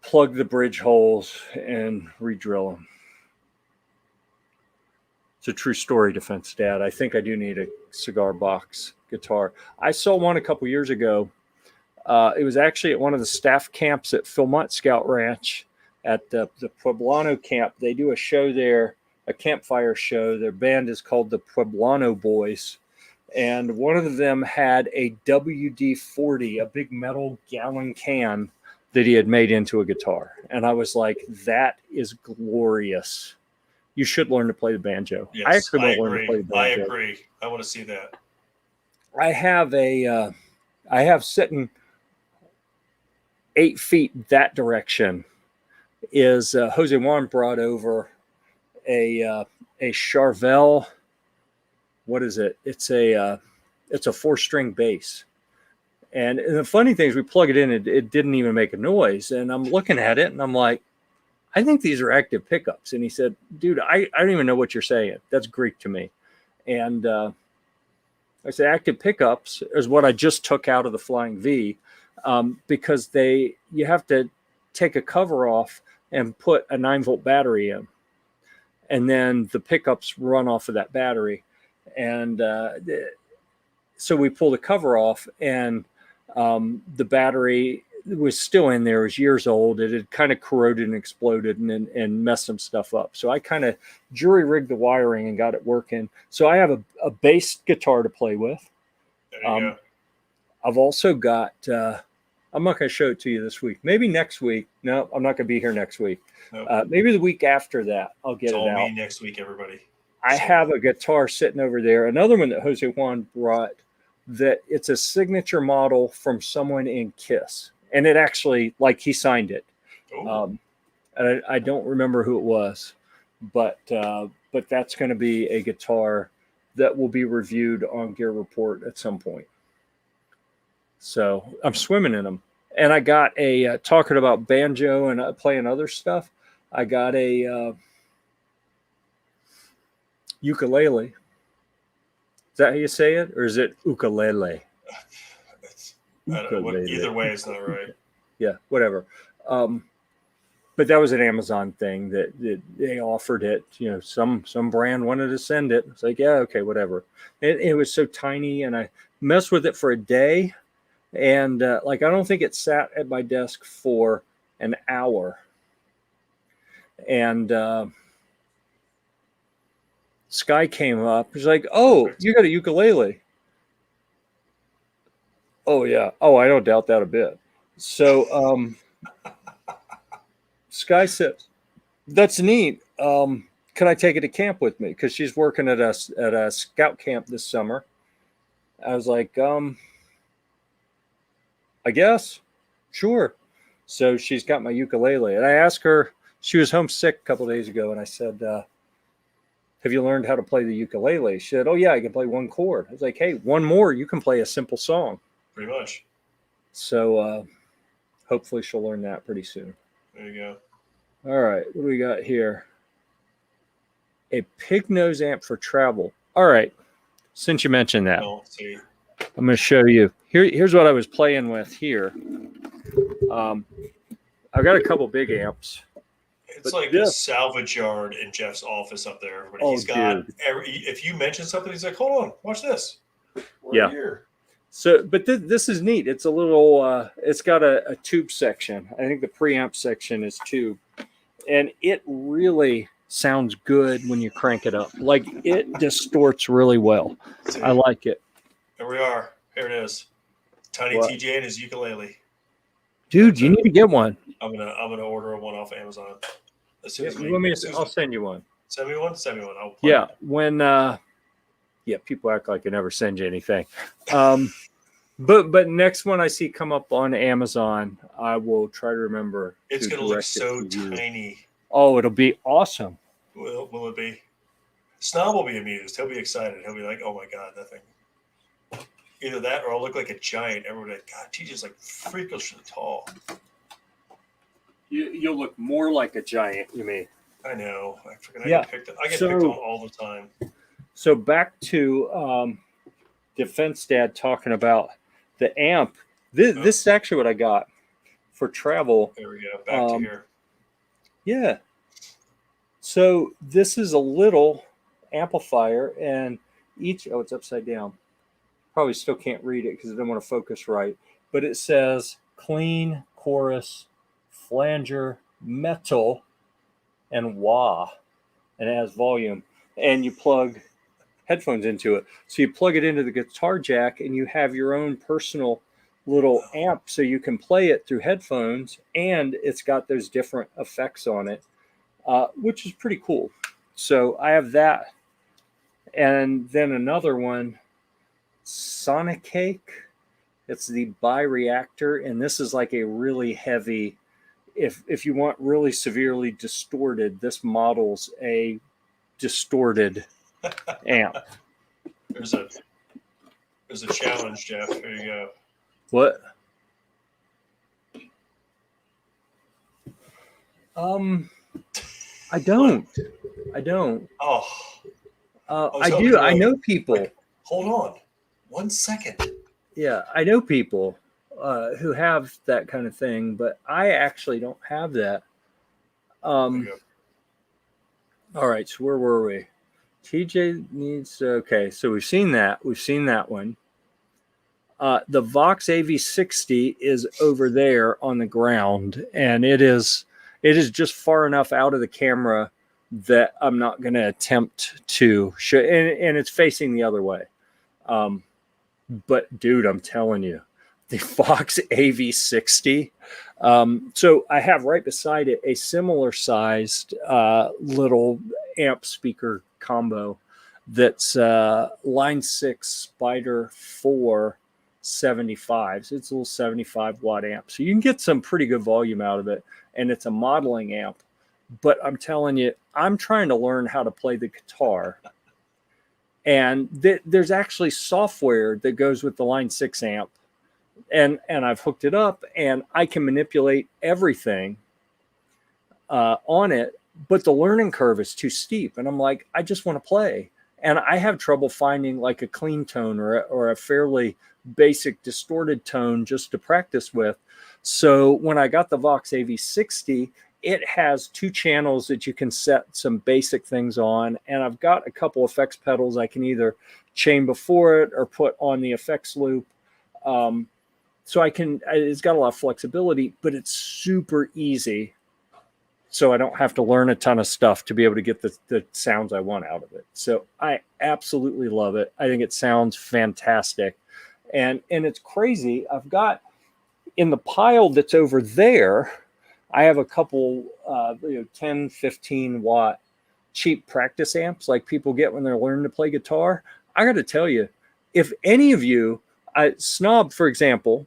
plug the bridge holes and re-drill them. It's a true story, Defense Dad. I think I do need a cigar box guitar. I saw one a couple years ago. It was actually at one of the staff camps at Philmont Scout Ranch at the Pueblano camp. They do a show there, a campfire show. Their band is called the Pueblano Boys. And one of them had a WD-40, a big metal gallon can that he had made into a guitar. And I was like, that is glorious. You should learn to play the banjo. Yes, I actually want to agree. learn to play the banjo. I agree. I want to see that. I have sitting 8 feet that direction is Jose Juan brought over a Charvel. What is it? It's a 4-string bass. And the funny thing is we plug it in, it didn't even make a noise. And I'm looking at it and I'm like, I think these are active pickups. And he said, dude, I don't even know what you're saying. That's Greek to me. And I said, active pickups is what I just took out of the Flying V, because you have to take a cover off and put a 9-volt battery in. And then the pickups run off of that battery. And so we pull the cover off, and the battery was still in there. It was years old. It had kind of corroded and exploded and messed some stuff up. So I kind of jury rigged the wiring and got it working. So I have a bass guitar to play with. There you go. I've also got, I'm not going to show it to you this week. Maybe next week. No, I'm not going to be here next week. Nope. Maybe the week after that, I'll get it out. It's all me next week, everybody. I have a guitar sitting over there. Another one that Jose Juan brought, that it's a signature model from someone in KISS. And it actually, like, he signed it. And I don't remember who it was, but that's going to be a guitar that will be reviewed on Gear Report at some point. So I'm swimming in them. And I got talking about banjo and playing other stuff, I got a ukulele. Is that how you say it? Or is it ukulele? Either way, it's not right. Yeah, whatever. But that was an Amazon thing that they offered it. You know, some brand wanted to send it. It's like, yeah, okay, whatever. It was so tiny, and I messed with it for a day, and I don't think it sat at my desk for an hour. And Sky came up. He's like, "Oh, Perfect. you got a ukulele?" Oh yeah. Oh, I don't doubt that a bit. So Sky said, "That's neat. Can I take it to camp with me?" Because she's working at a scout camp this summer. I was like, I guess, sure. So she's got my ukulele, and I asked her. She was homesick a couple of days ago, and I said, "Have you learned how to play the ukulele?" She said, "Oh yeah, I can play one chord." I was like, "Hey, one more, you can play a simple song." Pretty much. So hopefully she'll learn that pretty soon. There you go. All right, what do we got here? A pig nose amp for travel. All right, since you mentioned that, Don't see. I'm going to show you. Here's what I was playing with here. I've got a couple big amps. It's like a salvage yard in Jeff's office up there. But he's got if you mention something, he's like, "Hold on, watch this." We're here. So, but this is neat. It's a little. It's got a tube section. I think the preamp section is tube, and it really sounds good when you crank it up. Like it distorts really well. I like it. Here we are. Here it is. Tiny TJ and his ukulele. Dude, you need to get one. I'm gonna order one off Amazon. As soon as I'll send you one. Send me one. Send me one. I'll play it. When people act like I never send you anything. But next one I see come up on Amazon, I will try to remember. It's gonna look so tiny. Oh, it'll be awesome. Will it be? Snob will be amused. He'll be excited. He'll be like, "Oh my god, that thing." Either that, or I'll look like a giant. Everybody, like, God, TJ's like freakishly tall. You'll look more like a giant. You mean? I know. I get picked on all the time. So back to Defense Dad talking about the amp. This is actually what I got for travel. There we go. Back to here. Yeah. So this is a little amplifier, and it's upside down. Probably still can't read it because I don't want to focus right. But it says clean, chorus, flanger, metal, and wah. And it has volume. And you plug headphones into it. So you plug it into the guitar jack and you have your own personal little amp so you can play it through headphones, and it's got those different effects on it, which is pretty cool. So I have that. And then another one, Sonic Cake. It's the bioreactor, and this is like a really heavy, if you want really severely distorted, this model's a distorted amp. There's a challenge, Jeff. There you go. What? I don't. Oh. I do. I know people. Like, hold on 1 second. Yeah, I know people who have that kind of thing, but I actually don't have that. All right, so where were we? TJ needs, okay, so we've seen that. We've seen that one. The Vox AV60 is over there on the ground, and it is just far enough out of the camera that I'm not going to attempt to show, and it's facing the other way. But dude, I'm telling you, the Vox AV60. So I have right beside it a similar sized little amp speaker combo that's line 6 Spider 475. So it's a little 75 watt amp. So you can get some pretty good volume out of it, and it's a modeling amp. But I'm telling you, I'm trying to learn how to play the guitar. And there's actually software that goes with the line 6 amp. And I've hooked it up, and I can manipulate everything on it. But the learning curve is too steep. And I'm like, I just want to play. And I have trouble finding like a clean tone or a fairly basic distorted tone just to practice with. So when I got the Vox AV60, it has 2 channels that you can set some basic things on. And I've got a couple effects pedals I can either chain before it or put on the effects loop. So it's got a lot of flexibility, but it's super easy so I don't have to learn a ton of stuff to be able to get the sounds I want out of it. So I absolutely love it. I think it sounds fantastic. And it's crazy. I've got in the pile that's over there, I have a couple 10, 15 watt cheap practice amps like people get when they're learning to play guitar. I got to tell you, if any of you, Snob, for example,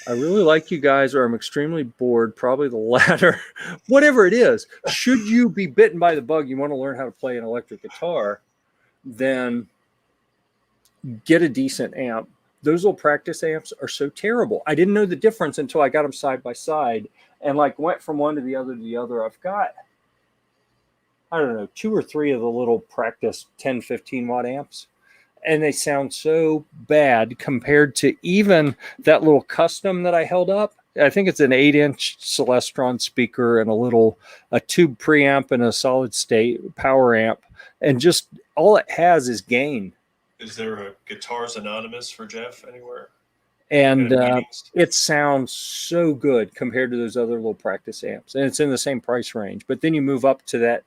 I really like you guys, or I'm extremely bored, probably the latter, whatever it is, should you be bitten by the bug, you want to learn how to play an electric guitar, then get a decent amp. Those little practice amps are so terrible. I didn't know the difference until I got them side by side and like went from one to the other to the other. I've got, I don't know, 2 or 3 of the little practice 10, 15 watt amps. And they sound so bad compared to even that little custom that I held up. I think it's an 8-inch Celestron speaker and a tube preamp and a solid state power amp. And just all it has is gain. Is there a Guitars Anonymous for Jeff anywhere? And it sounds so good compared to those other little practice amps. And it's in the same price range. But then you move up to that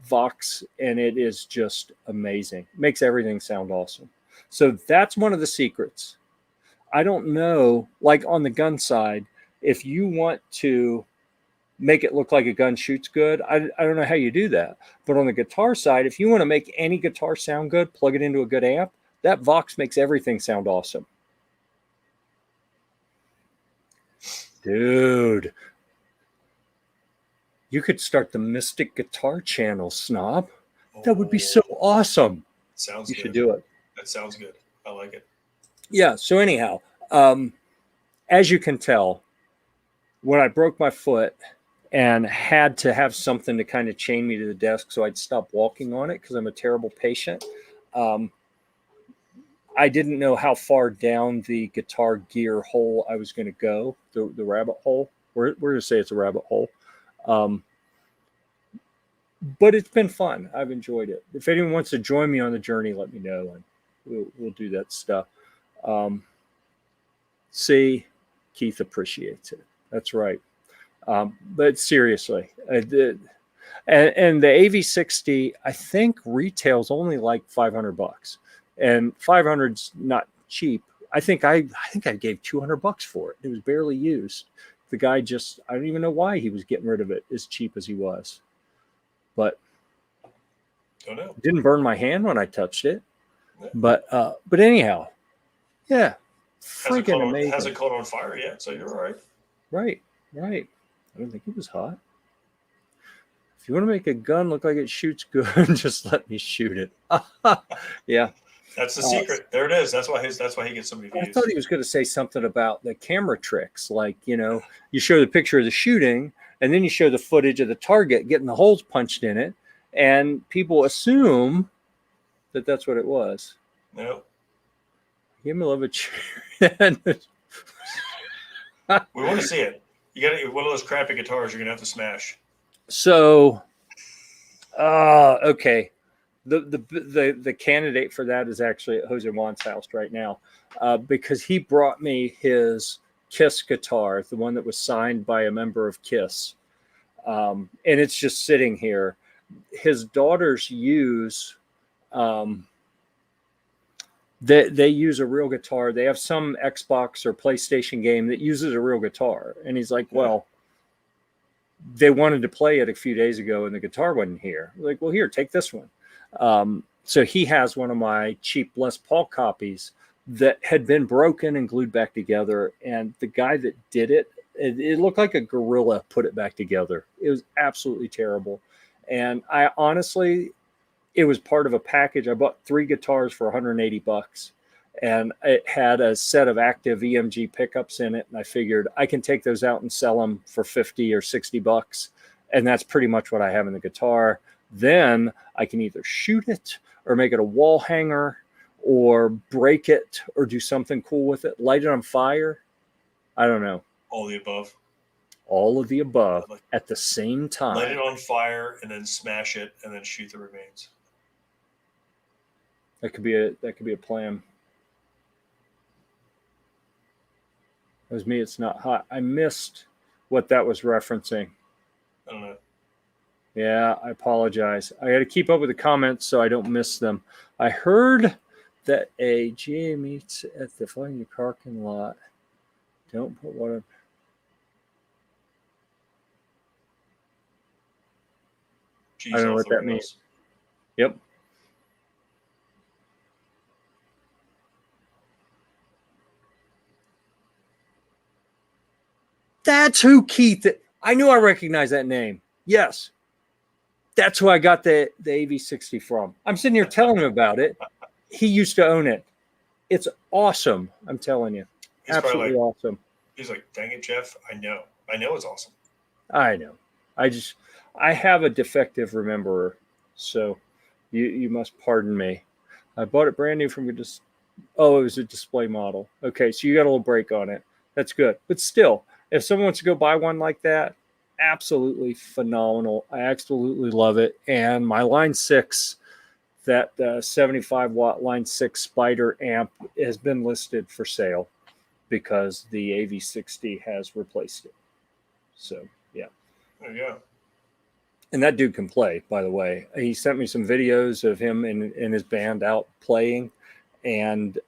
Vox and it is just amazing. Makes everything sound awesome. So that's one of the secrets. I don't know, like on the gun side, if you want to make it look like a gun shoots good, I don't know how you do that. But on the guitar side, if you want to make any guitar sound good, plug it into a good amp, that Vox makes everything sound awesome. Dude, you could start the Mystic Guitar channel, Snob. That would be so awesome. Sounds you good. Should do it. That sounds good. I like it. Yeah. So anyhow, as you can tell, when I broke my foot and had to have something to kind of chain me to the desk so I'd stop walking on it because I'm a terrible patient, I didn't know how far down the guitar gear hole I was going to go, the rabbit hole. We're going to say it's a rabbit hole. But it's been fun. I've enjoyed it. If anyone wants to join me on the journey, let me know, and we'll do that stuff. See, Keith appreciates it. That's right. But seriously, and the AV60, I think retails only like $500, and 500's not cheap. I think I gave $200 for it. It was barely used. The guy just, I don't even know why he was getting rid of it as cheap as he was. But don't know. It didn't burn my hand when I touched it. Yeah. But anyhow, yeah. Freaking amazing. Hasn't caught on fire yet, so you're all right. Right. I don't think it was hot. If you want to make a gun look like it shoots good, just let me shoot it. Yeah. That's the secret. There it is. That's why he gets so many views. I thought he was going to say something about the camera tricks, like, you show the picture of the shooting, and then you show the footage of the target getting the holes punched in it, and people assume that that's what it was. No. Give me a little bit. We want to see it. You got one of those crappy guitars you're going to have to smash. So, okay. The candidate for that is actually at Jose Juan's house right now, because he brought me his Kiss guitar, the one that was signed by a member of Kiss, and it's just sitting here. His daughters use they use a real guitar. They have some Xbox or PlayStation game that uses a real guitar, and he's like, well, they wanted to play it a few days ago and the guitar wasn't here. Like, well, here, take this one. So he has one of my cheap Les Paul copies that had been broken and glued back together. And the guy that did it, it looked like a gorilla put it back together. It was absolutely terrible. And I honestly, it was part of a package. I bought 3 guitars for $180, and it had a set of active EMG pickups in it. And I figured I can take those out and sell them for $50 or $60. And that's pretty much what I have in the guitar. Then I can either shoot it or make it a wall hanger or break it or do something cool with it, light it on fire. I don't know. All the above. All of the above at the same time. Light it on fire and then smash it and then shoot the remains. That could be a plan. That was me. It's not hot. I missed what that was referencing. I don't know. Yeah, I apologize. I got to keep up with the comments so I don't miss them. I heard that a GA meets at the flying parking lot. Don't put water. Jeez, I don't know off what the that rails. means. Yep. That's who Keith. I knew I recognized that name. Yes. That's who I got the AV60 from. I'm sitting here telling him about it. He used to own it. It's awesome. I'm telling you. He's Absolutely probably awesome. He's like, dang it, Jeff. I know it's awesome. I know. I have a defective rememberer, so you must pardon me. I bought it brand new from it was a display model. Okay, so you got a little break on it. That's good. But still, if someone wants to go buy one like that, absolutely phenomenal. I absolutely love it. And my Line 6, that 75 watt Line 6 Spider amp has been listed for sale because the AV60 has replaced it. So, yeah. There you go. And that dude can play, by the way. He sent me some videos of him and his band out playing. And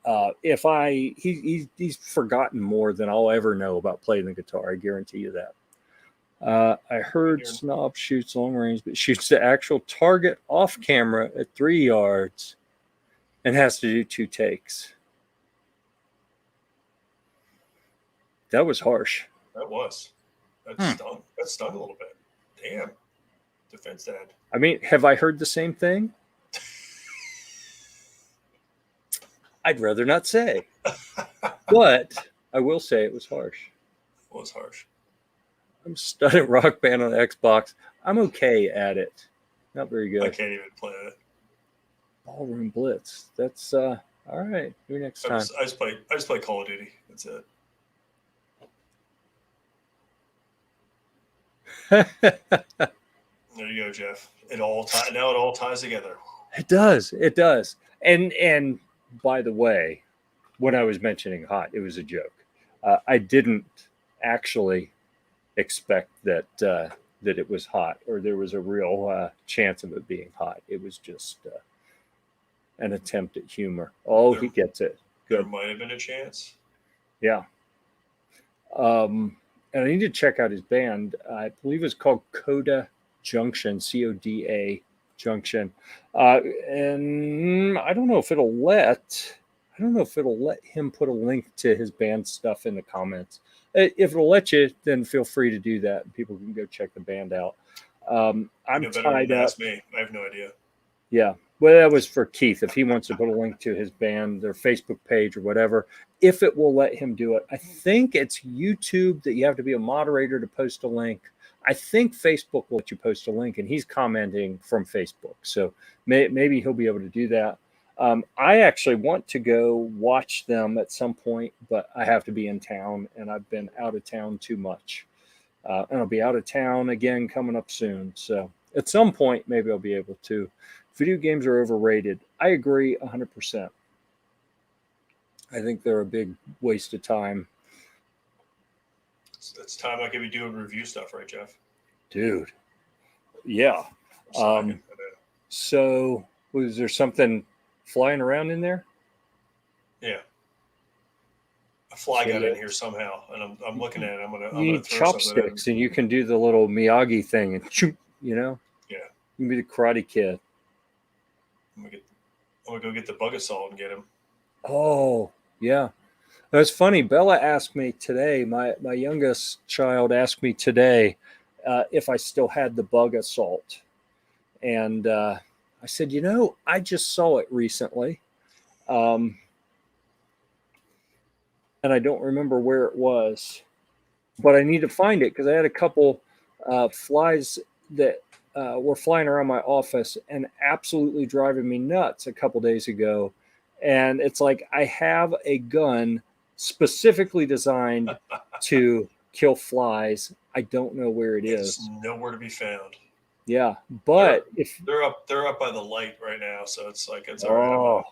he's forgotten more than I'll ever know about playing the guitar. I guarantee you that. I heard Snob shoots long range, but shoots the actual target off camera at 3 yards and has to do 2 takes. That was harsh. That stung. That stung a little bit. Damn. Defense dad. I mean, have I heard the same thing? I'd rather not say. But I will say it was harsh. It was harsh. I'm studying Rock Band on the Xbox. I'm okay at it. Not very good. I can't even play it. Ballroom Blitz. That's all right. Maybe next time. I just play Call of Duty. That's it. There you go, Jeff. It all ties together. It does. It does. And by the way, when I was mentioning hot, it was a joke. I didn't actually expect that it was hot or there was a real chance of it being hot. It was just an attempt at humor. He gets it. Good. There might have been a chance. Yeah. And I need to check out his band. I believe it's called Coda Junction, CODA Junction. And I don't know if it'll let him put a link to his band stuff in the comments. If it'll let you, then feel free to do that. People can go check the band out. I'm tied up. Ask me. I have no idea. Yeah. Well, that was for Keith. If he wants to put a link to his band, their Facebook page or whatever, if it will let him do it. I think it's YouTube that you have to be a moderator to post a link. I think Facebook will let you post a link, and he's commenting from Facebook. So maybe he'll be able to do that. I actually want to go watch them at some point, but I have to be in town, and I've been out of town too much. And I'll be out of town again coming up soon. So at some point, maybe I'll be able to. Video games are overrated. I agree 100%. I think they're a big waste of time. It's time I could be doing review stuff, right, Jeff? Dude. Yeah. So was there something flying around in there? Yeah. A fly got in here somehow, and I'm looking at it. I'm gonna need throw chopsticks, and you can do the little Miyagi thing and shoot. You know. Yeah. You can be the Karate Kid. I'm gonna go get the bug assault and get him. Oh yeah, that's funny. Bella asked me today. My youngest child asked me today if I still had the bug assault, and I said, I just saw it recently, and I don't remember where it was, but I need to find it because I had a couple flies that were flying around my office and absolutely driving me nuts a couple days ago. And it's like I have a gun specifically designed to kill flies. I don't know where it's nowhere to be found. Yeah, but they're up by the light right now, so it's like it's all right.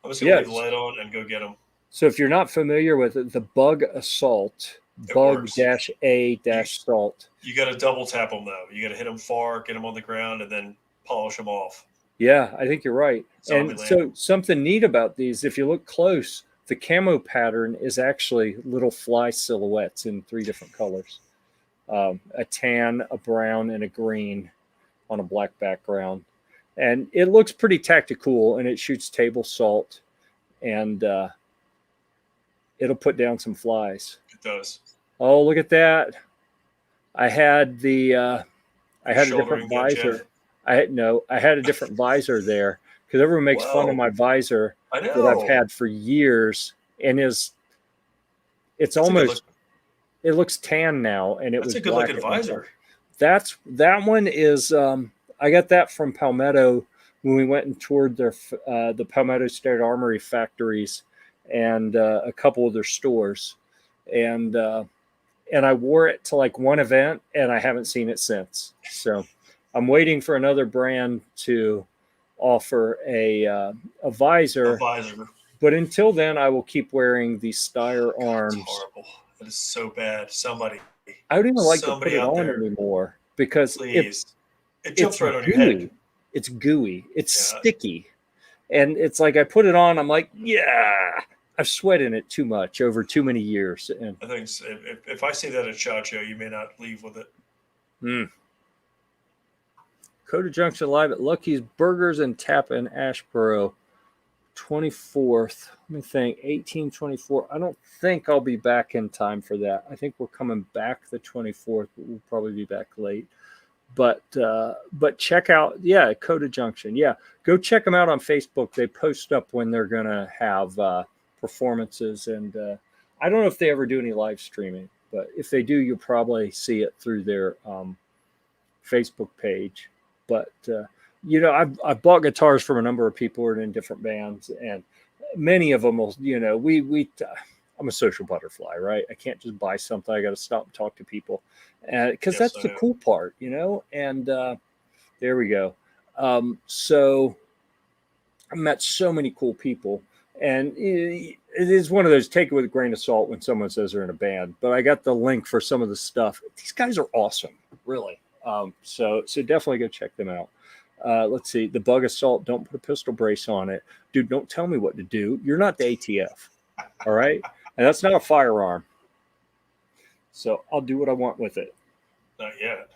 I'm just gonna leave the light on and go get them. So if you're not familiar with it, the bug assault bug-a-salt. You got to double tap them though. You got to hit them far, get them on the ground, and then polish them off. Yeah, I think you're right. Zombie And land. so something neat about these, if you look close, the camo pattern is actually little fly silhouettes in 3 different colors. A tan, a brown, and a green on a black background. And it looks pretty tactical, and it shoots table salt, and it'll put down some flies. It does. Oh, look at that. I had a different visor. I had a different visor there because everyone makes fun of my visor that I've had for years, and it looks tan now, and it was a good looking visor. That one is I got that from Palmetto when we went and toured the Palmetto State Armory factories and a couple of their stores, and I wore it to like one event, and I haven't seen it since. So I'm waiting for another brand to offer a visor. But until then, I will keep wearing the Steyr arms. That's horrible. That is so bad. Somebody. I don't even like to put it on anymore because it jumps right on your head. It's gooey. It's sticky. And it's like I put it on, I'm like, yeah, I've sweat in it too much over too many years. And I think if I see that at SHOT Show, you may not leave with it. Coda Junction live at Lucky's Burgers and Tap in Ashboro, 24th. Let me think, 1824. I don't think I'll be back in time for that. I think we're coming back the 24th, but we'll probably be back late. But check out, Coda Junction. Yeah, go check them out on Facebook. They post up when they're going to have performances. And I don't know if they ever do any live streaming, but if they do, you'll probably see it through their Facebook page. But, I've bought guitars from a number of people who are in different bands, and many of them will, I'm a social butterfly, right? I can't just buy something. I got to stop and talk to people because that's the cool part, and there we go. So I met so many cool people, and it is one of those take it with a grain of salt when someone says they're in a band, but I got the link for some of the stuff. These guys are awesome, really. So definitely go check them out. Let's see. The Bug Assault, don't put a pistol brace on it. Dude, don't tell me what to do. You're not the ATF. All right? And that's not a firearm. So I'll do what I want with it. Not yet.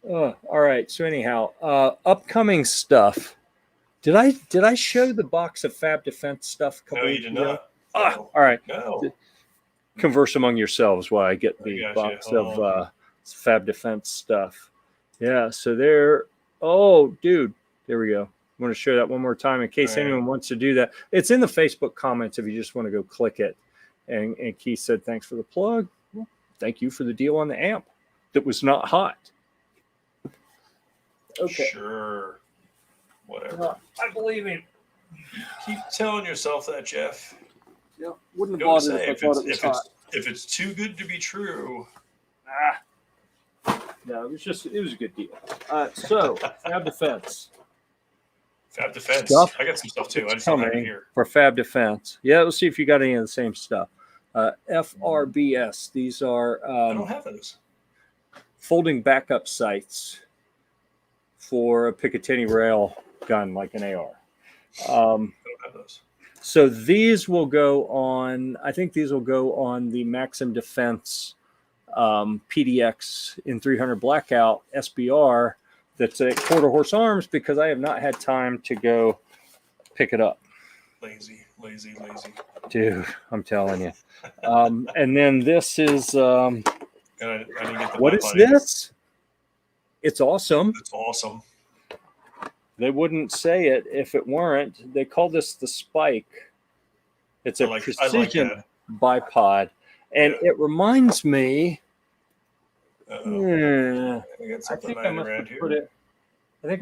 All right. So anyhow, upcoming stuff. Did I show the box of Fab Defense stuff? No, you did not. All right. No. Converse among yourselves while I get the box of Fab Defense stuff. Yeah, so there. Oh, dude, there we go. I'm going to show that one more time in case anyone wants to do that. It's in the Facebook comments if you just want to go click it. And Keith said, thanks for the plug. Well, thank you for the deal on the amp that was not hot. Okay. Sure. Whatever. I believe him. Keep telling yourself that, Jeff. Yeah, wouldn't have bought it if I thought it was hot. If it's too good to be true. No, it was a good deal. So, Fab Defense. Fab Defense. Stuff I got some stuff too. I just don't have it here. For Fab Defense. Yeah, let's see if you got any of the same stuff. FRBS. These are I don't have those. Folding backup sights for a Picatinny rail gun like an AR. I don't have those. So these will go on, I think these will go on the Maxim Defense PDX in 300 Blackout SBR that's at Quarter Horse Arms because I have not had time to go pick it up. Lazy. Dude, I'm telling you. And then this is, what is this? It's awesome. It's awesome. They wouldn't say it if it weren't. They call this the Spike. It's a precision bipod. And it reminds me. I think I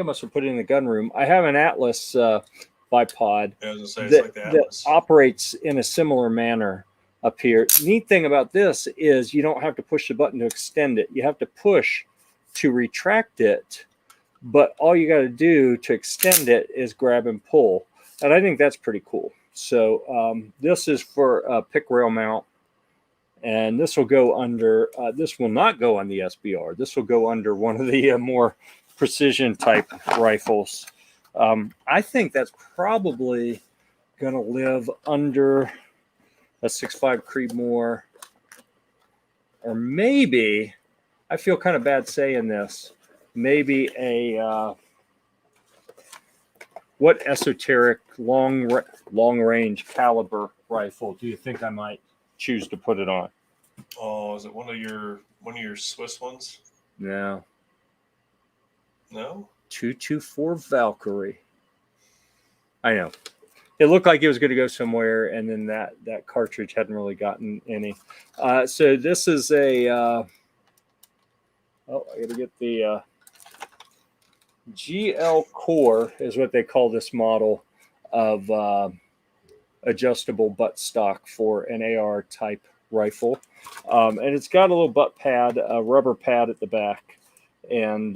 must have put it in the gun room. I have an Atlas bipod that operates in a similar manner up here. Neat thing about this is you don't have to push the button to extend it. You have to push to retract it. But all you got to do to extend it is grab and pull. And I think that's pretty cool. So this is for a pick rail mount, and this will go under. This will not go on the SBR. This will go under one of the more precision type rifles. I think that's probably going to live under a 6.5 Creedmoor, or maybe, I feel kind of bad saying this, maybe a what esoteric long range caliber rifle do you think I might choose to put it on? Oh, is it one of your Swiss ones? No. No? 224 Valkyrie. I know. It looked like it was going to go somewhere, and then that cartridge hadn't really gotten any. So this is a. I got to get the GL Core is what they call this model of adjustable butt stock for an AR type rifle, and it's got a little butt pad, a rubber pad at the back, and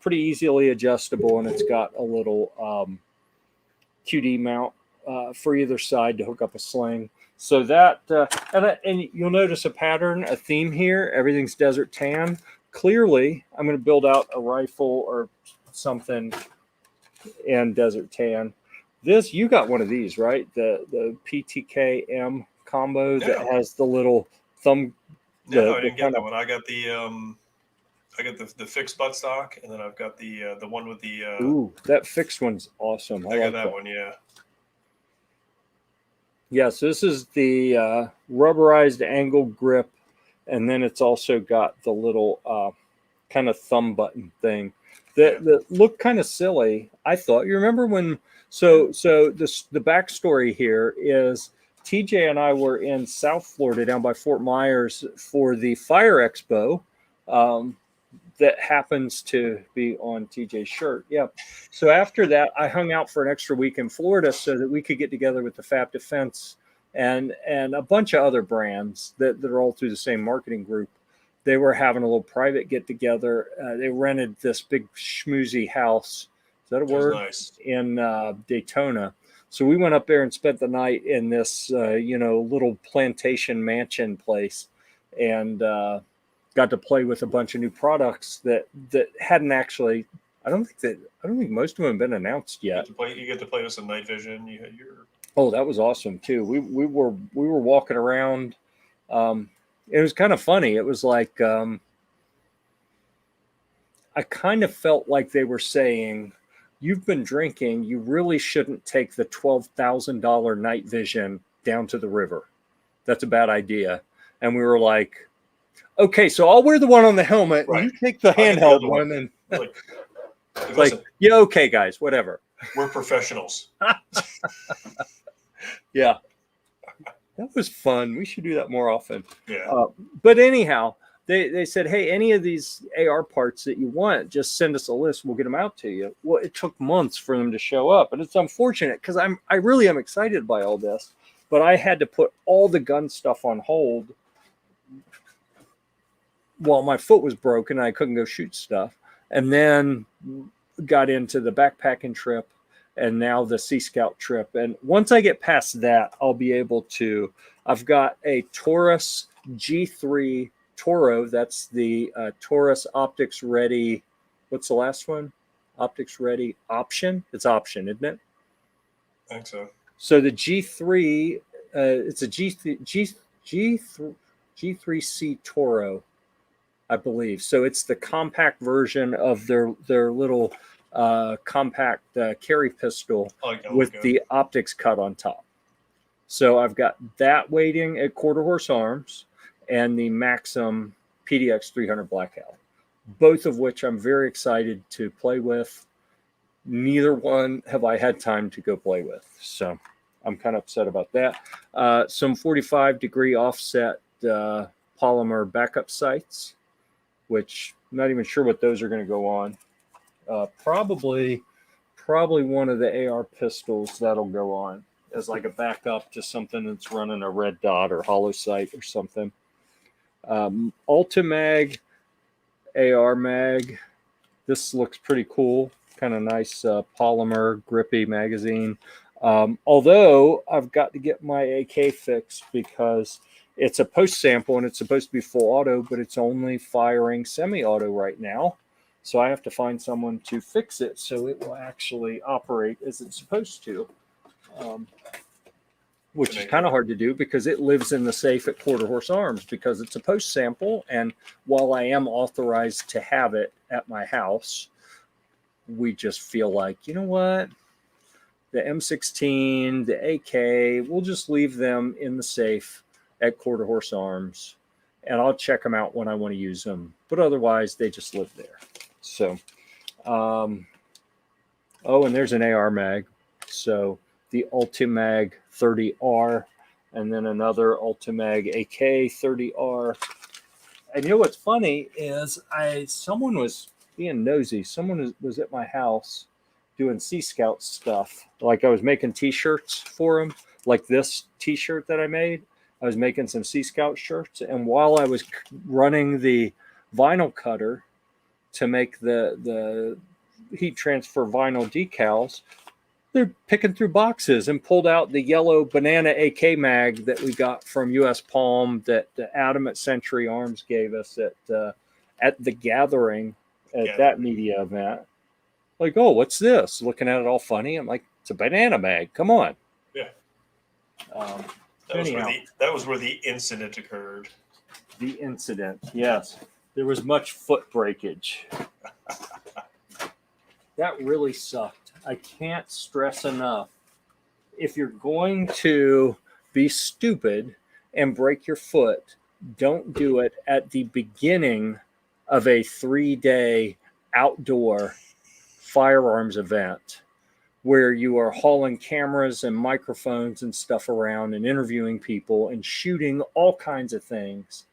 pretty easily adjustable, and it's got a little QD mount for either side to hook up a sling. So that and you'll notice a pattern, a theme here. Everything's desert tan. Clearly, I'm going to build out a rifle or something in desert tan. This, you got one of these, right? The PTK-M combo that has the little thumb. No, I didn't get that one. I got the fixed buttstock, and then I've got the one with the. Ooh, that fixed one's awesome. I got that one, yeah. Yeah, so this is the rubberized angle grip, and then it's also got the little kind of thumb button thing that looked kind of silly. I thought. You remember when? So the backstory here is TJ and I were in South Florida down by Fort Myers for the Fire Expo. That happens to be on TJ's shirt. Yeah. So after that, I hung out for an extra week in Florida so that we could get together with the Fab Defense and a bunch of other brands that are all through the same marketing group. They were having a little private get together. They rented this big schmoozy house. Is that a word? Nice. In Daytona. So we went up there and spent the night in this, little plantation mansion place, and got to play with a bunch of new products that hadn't actually. I don't think most of them have been announced yet. You get to play with some night vision. Oh, that was awesome too. We were walking around. It was kind of funny. It was like I kind of felt like they were saying, "You've been drinking. You really shouldn't take the $12,000 night vision down to the river. That's a bad idea." And we were like, "Okay, so I'll wear the one on the helmet, right. And you take the handheld one." And yeah, okay, guys, whatever. We're professionals. Yeah, that was fun. We should do that more often. Yeah. But anyhow, they said, "Hey, any of these AR parts that you want, just send us a list. We'll get them out to you." Well, it took months for them to show up, and it's unfortunate because I really am excited by all this, but I had to put all the gun stuff on hold. Well, my foot was broken. I couldn't go shoot stuff, and then got into the backpacking trip, and now the Sea Scout trip. And once I get past that, I'll be able to. I've got a Taurus G3 Toro. That's the Taurus Optics Ready. What's the last one? Optics Ready Option. It's Option, isn't it? I think so. So the G3, it's a G3C Toro, I believe. So it's the compact version of their little compact carry pistol with the optics cut on top. So I've got that waiting at quarter horse arms and the Maxim PDX 300 Blackout, both of which I'm very excited to play with. Neither one have I had time to go play with. So I'm kind of upset about that. Some 45 degree offset polymer backup sights, which I'm not even sure what those are going to go on. Probably one of the AR pistols that'll go on as like a backup to something that's running a red dot or hollow sight or something. Ultimag AR mag. This looks pretty cool. Kind of nice polymer grippy magazine. Although I've got to get my AK fixed because it's a post sample and it's supposed to be full auto, but it's only firing semi-auto right now. So I have to find someone to fix it so it will actually operate as it's supposed to, which is kind of hard to do because it lives in the safe at Quarter Horse Arms because it's a post sample. And while I am authorized to have it at my house, we just feel like, you know what? The M16, the AK, we'll just leave them in the safe at Quarter Horse Arms, and I'll check them out when I want to use them. But otherwise, they just live there. So, oh, and there's an AR mag. So the Ultimag 30R, and then another Ultimag AK 30R. And you know what's funny is someone was being nosy. Someone was at my house doing Sea Scout stuff. Like I was making t-shirts for them, like this t-shirt that I made. I was making some Sea Scout shirts. And while I was running the vinyl cutter to make the heat transfer vinyl decals, they're picking through boxes and pulled out the yellow banana AK mag that we got from US Palm that Adam at Century Arms gave us at the gathering at that media event. Like, oh, what's this? Looking at it all funny. I'm like, it's a banana mag. Come on. Yeah. That was where the incident occurred. The incident, yes. There was much foot breakage. That really sucked. I can't stress enough. If you're going to be stupid and break your foot, don't do it at the beginning of a 3-day outdoor firearms event where you are hauling cameras and microphones and stuff around and interviewing people and shooting all kinds of things.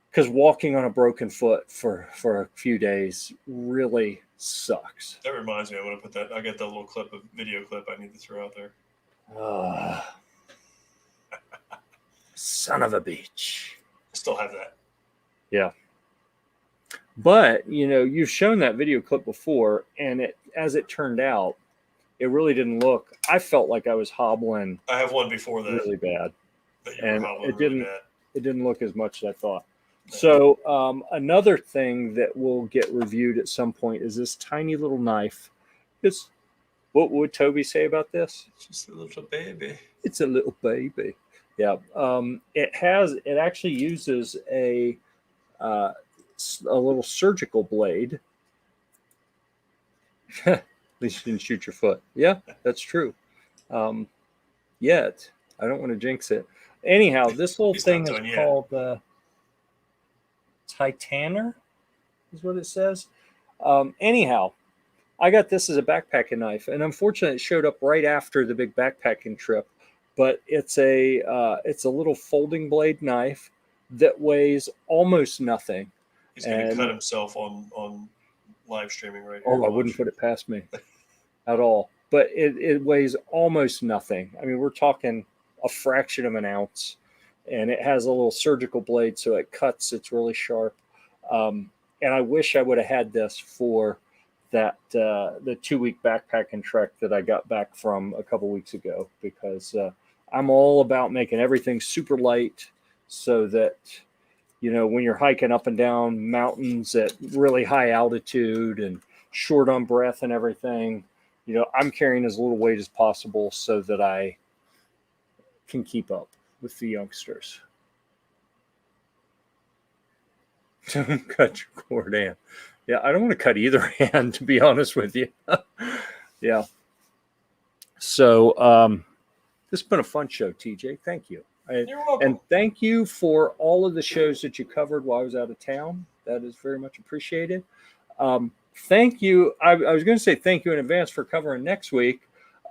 Because walking on a broken foot for a few days really sucks. That reminds me, I want to put that. I got that little video clip I need to throw out there. Son of a bitch. I still have that. Yeah. But, you've shown that video clip before, and as it turned out, it really didn't look. I felt like I was hobbling. I have one before that. Really bad. And it didn't look as much as I thought. No. So another thing that will get reviewed at some point is this tiny little knife. What would Toby say about this? It's just a little baby. It's a little baby. Yeah. It actually uses a little surgical blade. At least you didn't shoot your foot. Yeah, that's true. Yet, I don't want to jinx it. Anyhow, this little thing is called Titaner, is what it says. Anyhow, I got this as a backpacking knife, and unfortunately, it showed up right after the big backpacking trip. But it's a little folding blade knife that weighs almost nothing. He's going to cut himself on live streaming right here. Oh, I wouldn't put it past me at all. But it weighs almost nothing. I mean, we're talking a fraction of an ounce. And it has a little surgical blade, so it cuts. It's really sharp. And I wish I would have had this for the 2-week backpacking trek that I got back from a couple weeks ago, because I'm all about making everything super light so that, when you're hiking up and down mountains at really high altitude and short on breath and everything, I'm carrying as little weight as possible so that I can keep up with the youngsters. Don't cut your cord, Ann. Yeah, I don't want to cut either hand, to be honest with you. Yeah. So this has been a fun show, TJ. Thank you. You're welcome. And thank you for all of the shows that you covered while I was out of town. That is very much appreciated. Thank you. I was going to say thank you in advance for covering next week.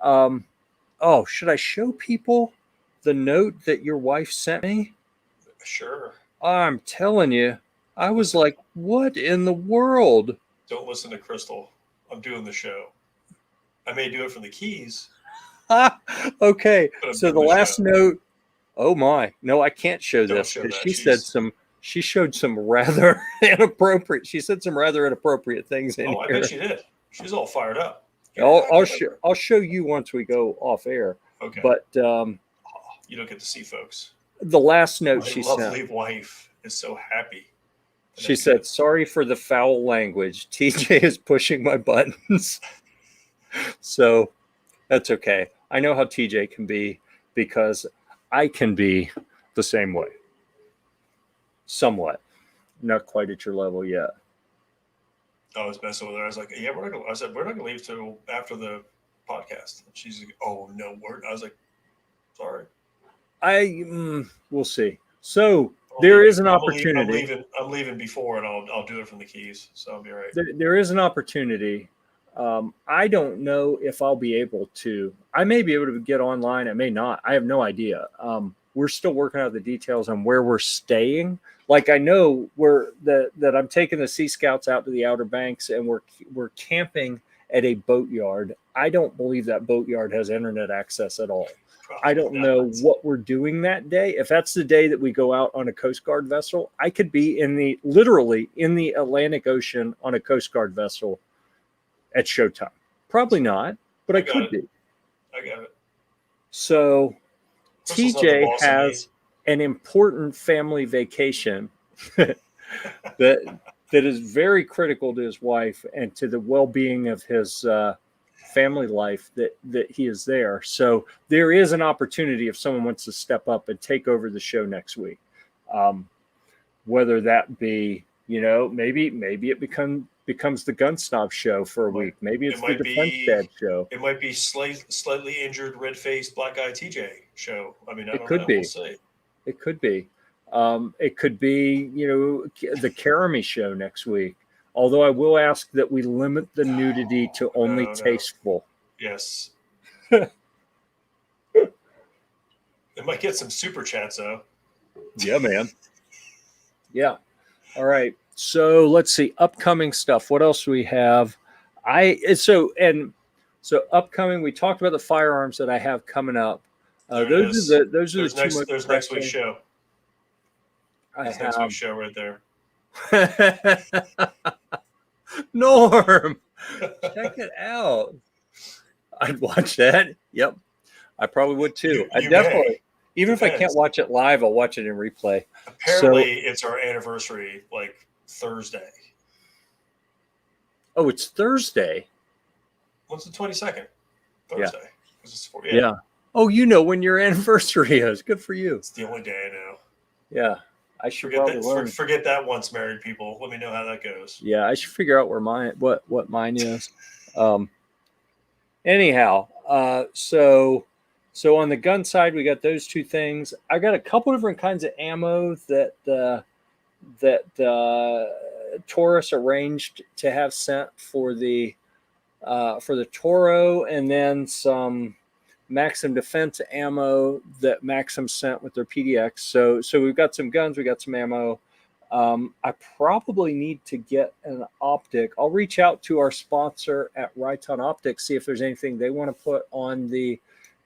Should I show people the note that your wife sent me? Sure. I'm telling you, I was like, what in the world? Don't listen to Crystal. I'm doing the show. I may do it from the keys. Okay. So the last note. Oh my. No, I can't show this. She showed some rather inappropriate. She said some rather inappropriate things in here. I bet she did. She's all fired up. I'll show you once we go off air. Okay. But you don't get to see folks. The last note My she lovely sent. wife is so happy. She said, "Sorry for the foul language. TJ is pushing my buttons." So that's okay. I know how TJ can be because I can be the same way. Somewhat. Not quite at your level yet. I was messing with her. I was like, "Yeah, we're not gonna." I said, "We're not gonna leave till after the podcast." And she's like, "Oh no, we're." I was like, "Sorry." We'll see. So there is an opportunity. I'm leaving before, and I'll do it from the keys. So I'll be right. There is an opportunity. I don't know if I'll be able to. I may be able to get online. I may not. I have no idea. We're still working out the details on where we're staying. Like I know that I'm taking the Sea Scouts out to the Outer Banks, and we're camping at a boatyard. I don't believe that boatyard has internet access at all. I don't know what we're doing that day. If that's the day that we go out on a Coast Guard vessel, I could be literally in the Atlantic Ocean on a Coast Guard vessel at showtime. Probably not, but I could be. I got it. So TJ has an important family vacation that is very critical to his wife and to the well-being of his family life that he is there. So there is an opportunity if someone wants to step up and take over the show next week. Whether that be, maybe it becomes the Gun Snob show for a week. Maybe it's the Defense Dad show. It might be slightly injured, red-faced, black-eyed TJ show. I mean, it could be. We'll see. It could be. It could be, the Karami show next week. Although I will ask that we limit the nudity to only tasteful. Yes. It might get some super chats, though. Yeah, man. Yeah. All right. So let's see. Upcoming stuff. What else do we have? So upcoming, we talked about the firearms that I have coming up. Those are the There's next week's show. Next week's show right there. Norm, check it out. I'd watch that. Yep, I probably would too. I definitely, even if I can't watch it live, I'll watch it in replay. Apparently, it's our anniversary, like Thursday. Oh, it's Thursday. What's the 22nd? Thursday. Yeah. Oh, when your anniversary is. Good for you. It's the only day I know. Yeah. I should probably learn. Forget that once, married people. Let me know how that goes. Yeah, I should figure out where what mine is. Anyhow, so on the gun side, we got those two things. I got a couple different kinds of ammo that Taurus arranged to have sent for the Toro, and then some Maxim defense ammo that Maxim sent with their PDX. So we've got some guns, we got some ammo. I probably need to get an optic. I'll reach out to our sponsor at Riton Optics, see if there's anything they want to put on the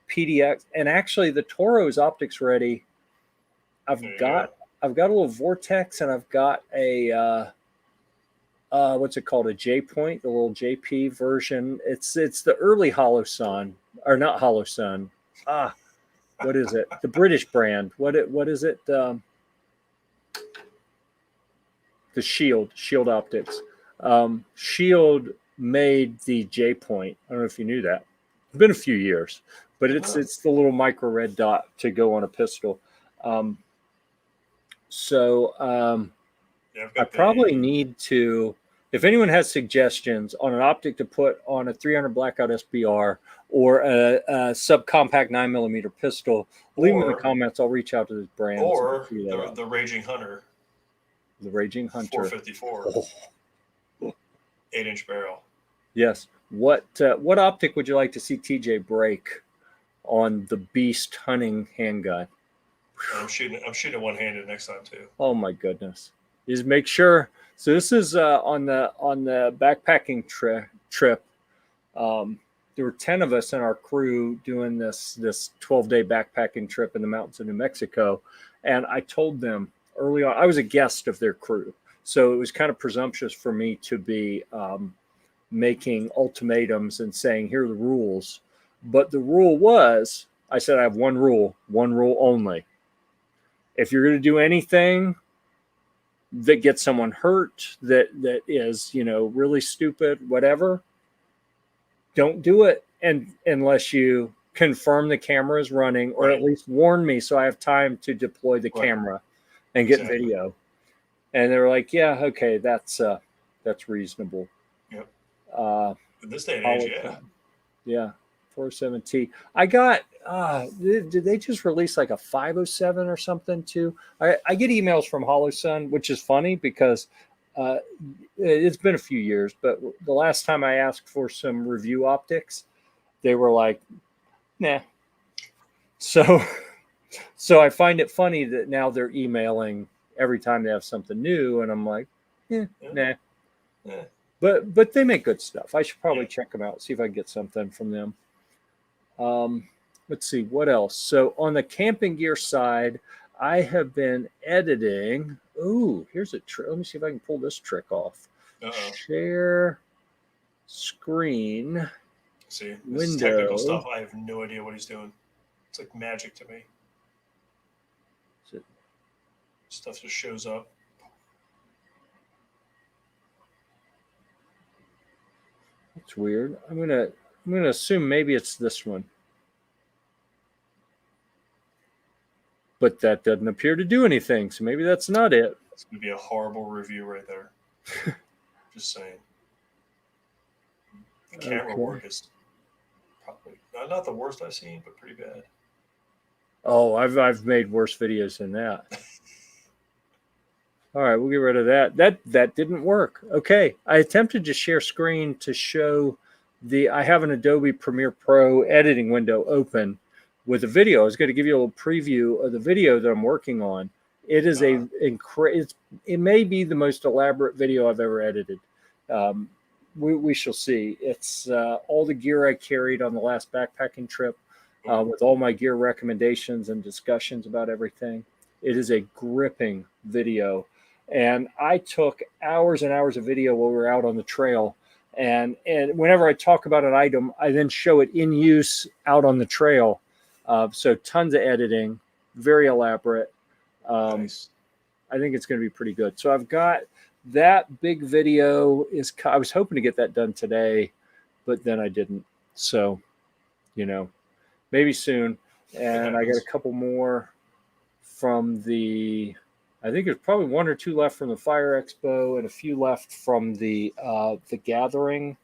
PDX. And actually, the Toro's optics ready. I've got a little Vortex, and I've got a what's it called? A J Point, the little JP version. It's the early Hollow Sun. Or not Hollow Sun. What is it? The British brand. What is it? The Shield Optics. Shield made the J Point. I don't know if you knew that. It's been a few years, but it's the little micro red dot to go on a pistol. I probably need to. If anyone has suggestions on an optic to put on a 300 Blackout SBR or a subcompact 9mm pistol, leave them in the comments. I'll reach out to those brands. Or the Raging Hunter. The Raging Hunter. 454. 8-inch barrel. Yes. What optic would you like to see TJ break on the Beast hunting handgun? I'm shooting one-handed next time too. Oh my goodness! Just make sure. So this is on the backpacking trip. There were 10 of us in our crew doing this 12-day backpacking trip in the mountains of New Mexico, and I told them early on I was a guest of their crew, so it was kind of presumptuous for me to be making ultimatums and saying, here are the rules. But the rule was, I said, I have one rule only. If you're going to do anything that gets someone hurt, that is, really stupid, whatever, don't do it. And unless you confirm the camera is running, or at least warn me so I have time to deploy the camera and get video. And they were like, yeah, okay, that's reasonable. Yep. In this day and age, yeah. 47T. I got, did they just release like a 507 or something too? I get emails from HoloSun, which is funny because it's been a few years, but the last time I asked for some review optics, they were like, nah. So I find it funny that now they're emailing every time they have something new, and I'm like, nah. But they make good stuff. I should probably check them out, see if I can get something from them. Let's see what else. So on the camping gear side, I have been editing. Ooh, here's a trick. Let me see if I can pull this trick off. Share screen. See, this is technical stuff. I have no idea what he's doing. It's like magic to me. Stuff just shows up. It's weird. I'm gonna assume maybe it's this one. But that doesn't appear to do anything, so maybe that's not it. It's gonna be a horrible review right there. Just saying. The camera work is probably not the worst I've seen, but pretty bad. Oh, I've made worse videos than that. All right, we'll get rid of that. That didn't work. Okay, I attempted to share screen to show I have an Adobe Premiere Pro editing window open with a video. I was going to give you a little preview of the video that I'm working on. It is it may be the most elaborate video I've ever edited. We shall see. It's all the gear I carried on the last backpacking trip with all my gear recommendations and discussions about everything. It is a gripping video. And I took hours and hours of video while we were out on the trail. And whenever I talk about an item, I then show it in use out on the trail. So tons of editing, very elaborate. Nice. I think it's going to be pretty good. So I've got that big video. I was hoping to get that done today, but then I didn't. So, maybe soon. And I got a couple more from I think there's probably one or two left from the Fire Expo and a few left from the Gathering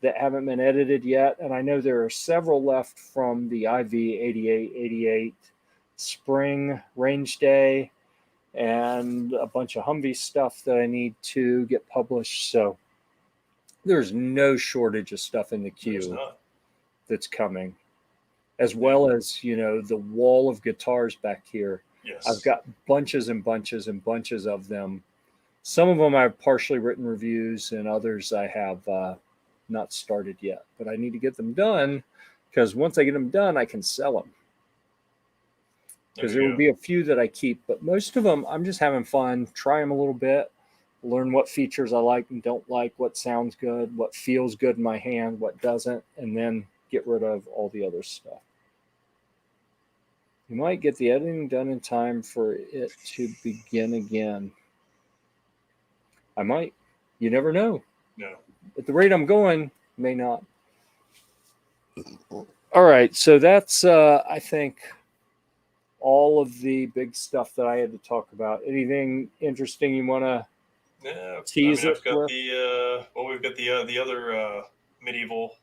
that haven't been edited yet. And I know there are several left from the IV 8888 Spring Range Day and a bunch of Humvee stuff that I need to get published. So there's no shortage of stuff in the queue that's coming, as well as, the wall of guitars back here. Yes. I've got bunches and bunches and bunches of them. Some of them I've partially written reviews, and others I have not started yet. But I need to get them done, because once I get them done, I can sell them. Because there will be a few that I keep, but most of them I'm just having fun, try them a little bit, learn what features I like and don't like, what sounds good, what feels good in my hand, what doesn't, and then get rid of all the other stuff. You might get the editing done in time for it to begin again. I might. You never know. No. At the rate I'm going, may not. All right. So that's, I think, all of the big stuff that I had to talk about. Anything interesting you want to tease it for? We've got the other medieval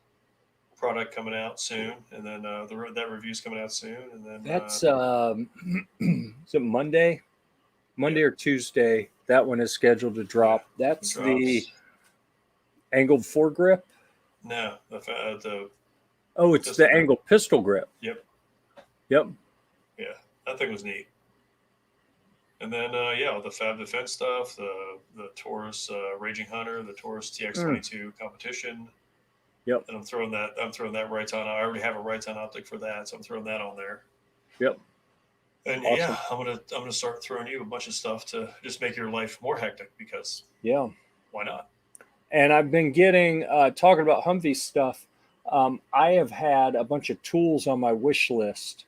product coming out soon, and then that review's coming out soon, and then that's is it Monday or Tuesday? That one is scheduled to drop. That's the angled foregrip. No, it's the angled pistol grip. Yep. Yeah, that thing was neat. And then the Fab Defense stuff, the Taurus Raging Hunter, the Taurus TX22 competition. Yep. And I'm throwing that Riton. I already have a Riton optic for that, so I'm throwing that on there. Yep. And awesome. I'm gonna start throwing you a bunch of stuff to just make your life more hectic, because why not? And I've been getting talking about Humvee stuff. I have had a bunch of tools on my wish list.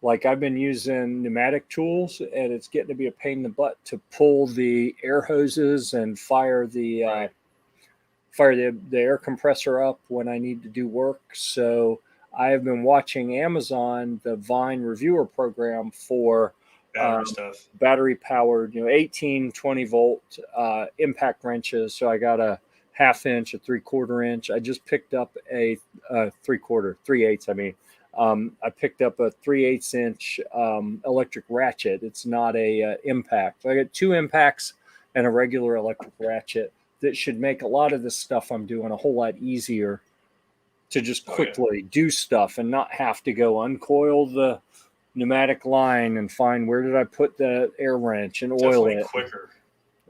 Like I've been using pneumatic tools, and it's getting to be a pain in the butt to pull the air hoses and fire the air compressor up when I need to do work. So I have been watching Amazon, the Vine reviewer program for Battery stuff. battery powered, 18, 20 volt impact wrenches. So I got a 1/2 inch, a 3/4 inch. I just picked up a 3/4, 3/8. I mean, I picked up a 3/8 inch electric ratchet. It's not a impact. I got 2 impacts and a regular electric ratchet that should make a lot of this stuff I'm doing a whole lot easier to just quickly do stuff and not have to go uncoil the pneumatic line and find where did I put the air wrench and oil Definitely it. quicker.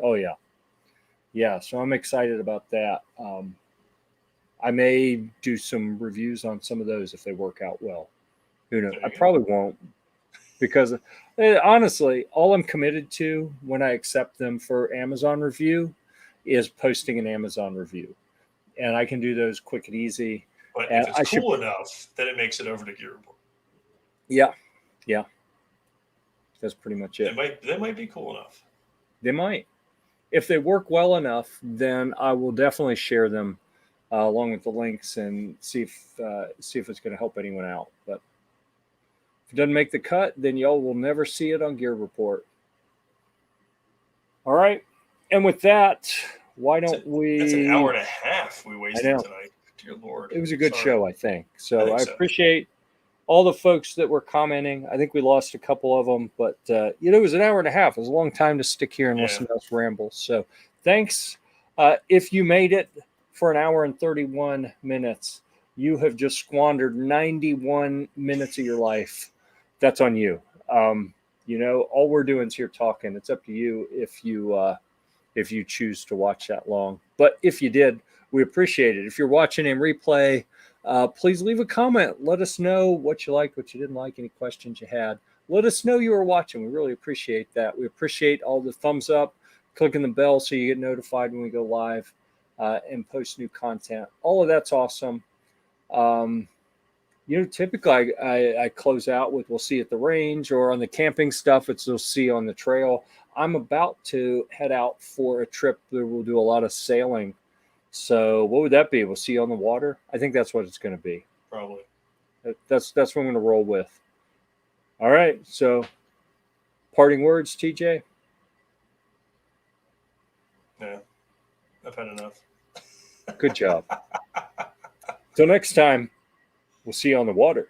Oh yeah. Yeah. So I'm excited about that. I may do some reviews on some of those if they work out well. Who knows? I probably won't, because honestly, all I'm committed to when I accept them for Amazon review is posting an Amazon review. And I can do those quick and easy. But and if it's cool enough, then it makes it over to Gear Report. Yeah. Yeah. That's pretty much it. They might be cool enough. They might. If they work well enough, then I will definitely share them along with the links and see if it's going to help anyone out. But if it doesn't make the cut, then y'all will never see it on Gear Report. All right. And with that, why don't we... That's an hour and a half we wasted tonight. Dear Lord. It was a good show, I think. So I appreciate all the folks that were commenting. I think we lost a couple of them, but it was an hour and a half. It was a long time to stick here and listen to us ramble. So thanks. If you made it for an hour and 31 minutes, you have just squandered 91 minutes of your life. That's on you. All we're doing is here talking. It's up to you if you choose to watch that long. But if you did, we appreciate it. If you're watching in replay, please leave a comment. Let us know what you liked, what you didn't like, any questions you had. Let us know you were watching. We really appreciate that. We appreciate all the thumbs up, clicking the bell so you get notified when we go live and post new content. All of that's awesome. Typically I close out with we'll see at the range, or on the camping stuff, it's we'll see on the trail. I'm about to head out for a trip where we'll do a lot of sailing. So what would that be? We'll see you on the water. I think that's what it's going to be. Probably. That's what I'm going to roll with. All right. So parting words, TJ? Yeah. I've had enough. Good job. Till next time, we'll see you on the water.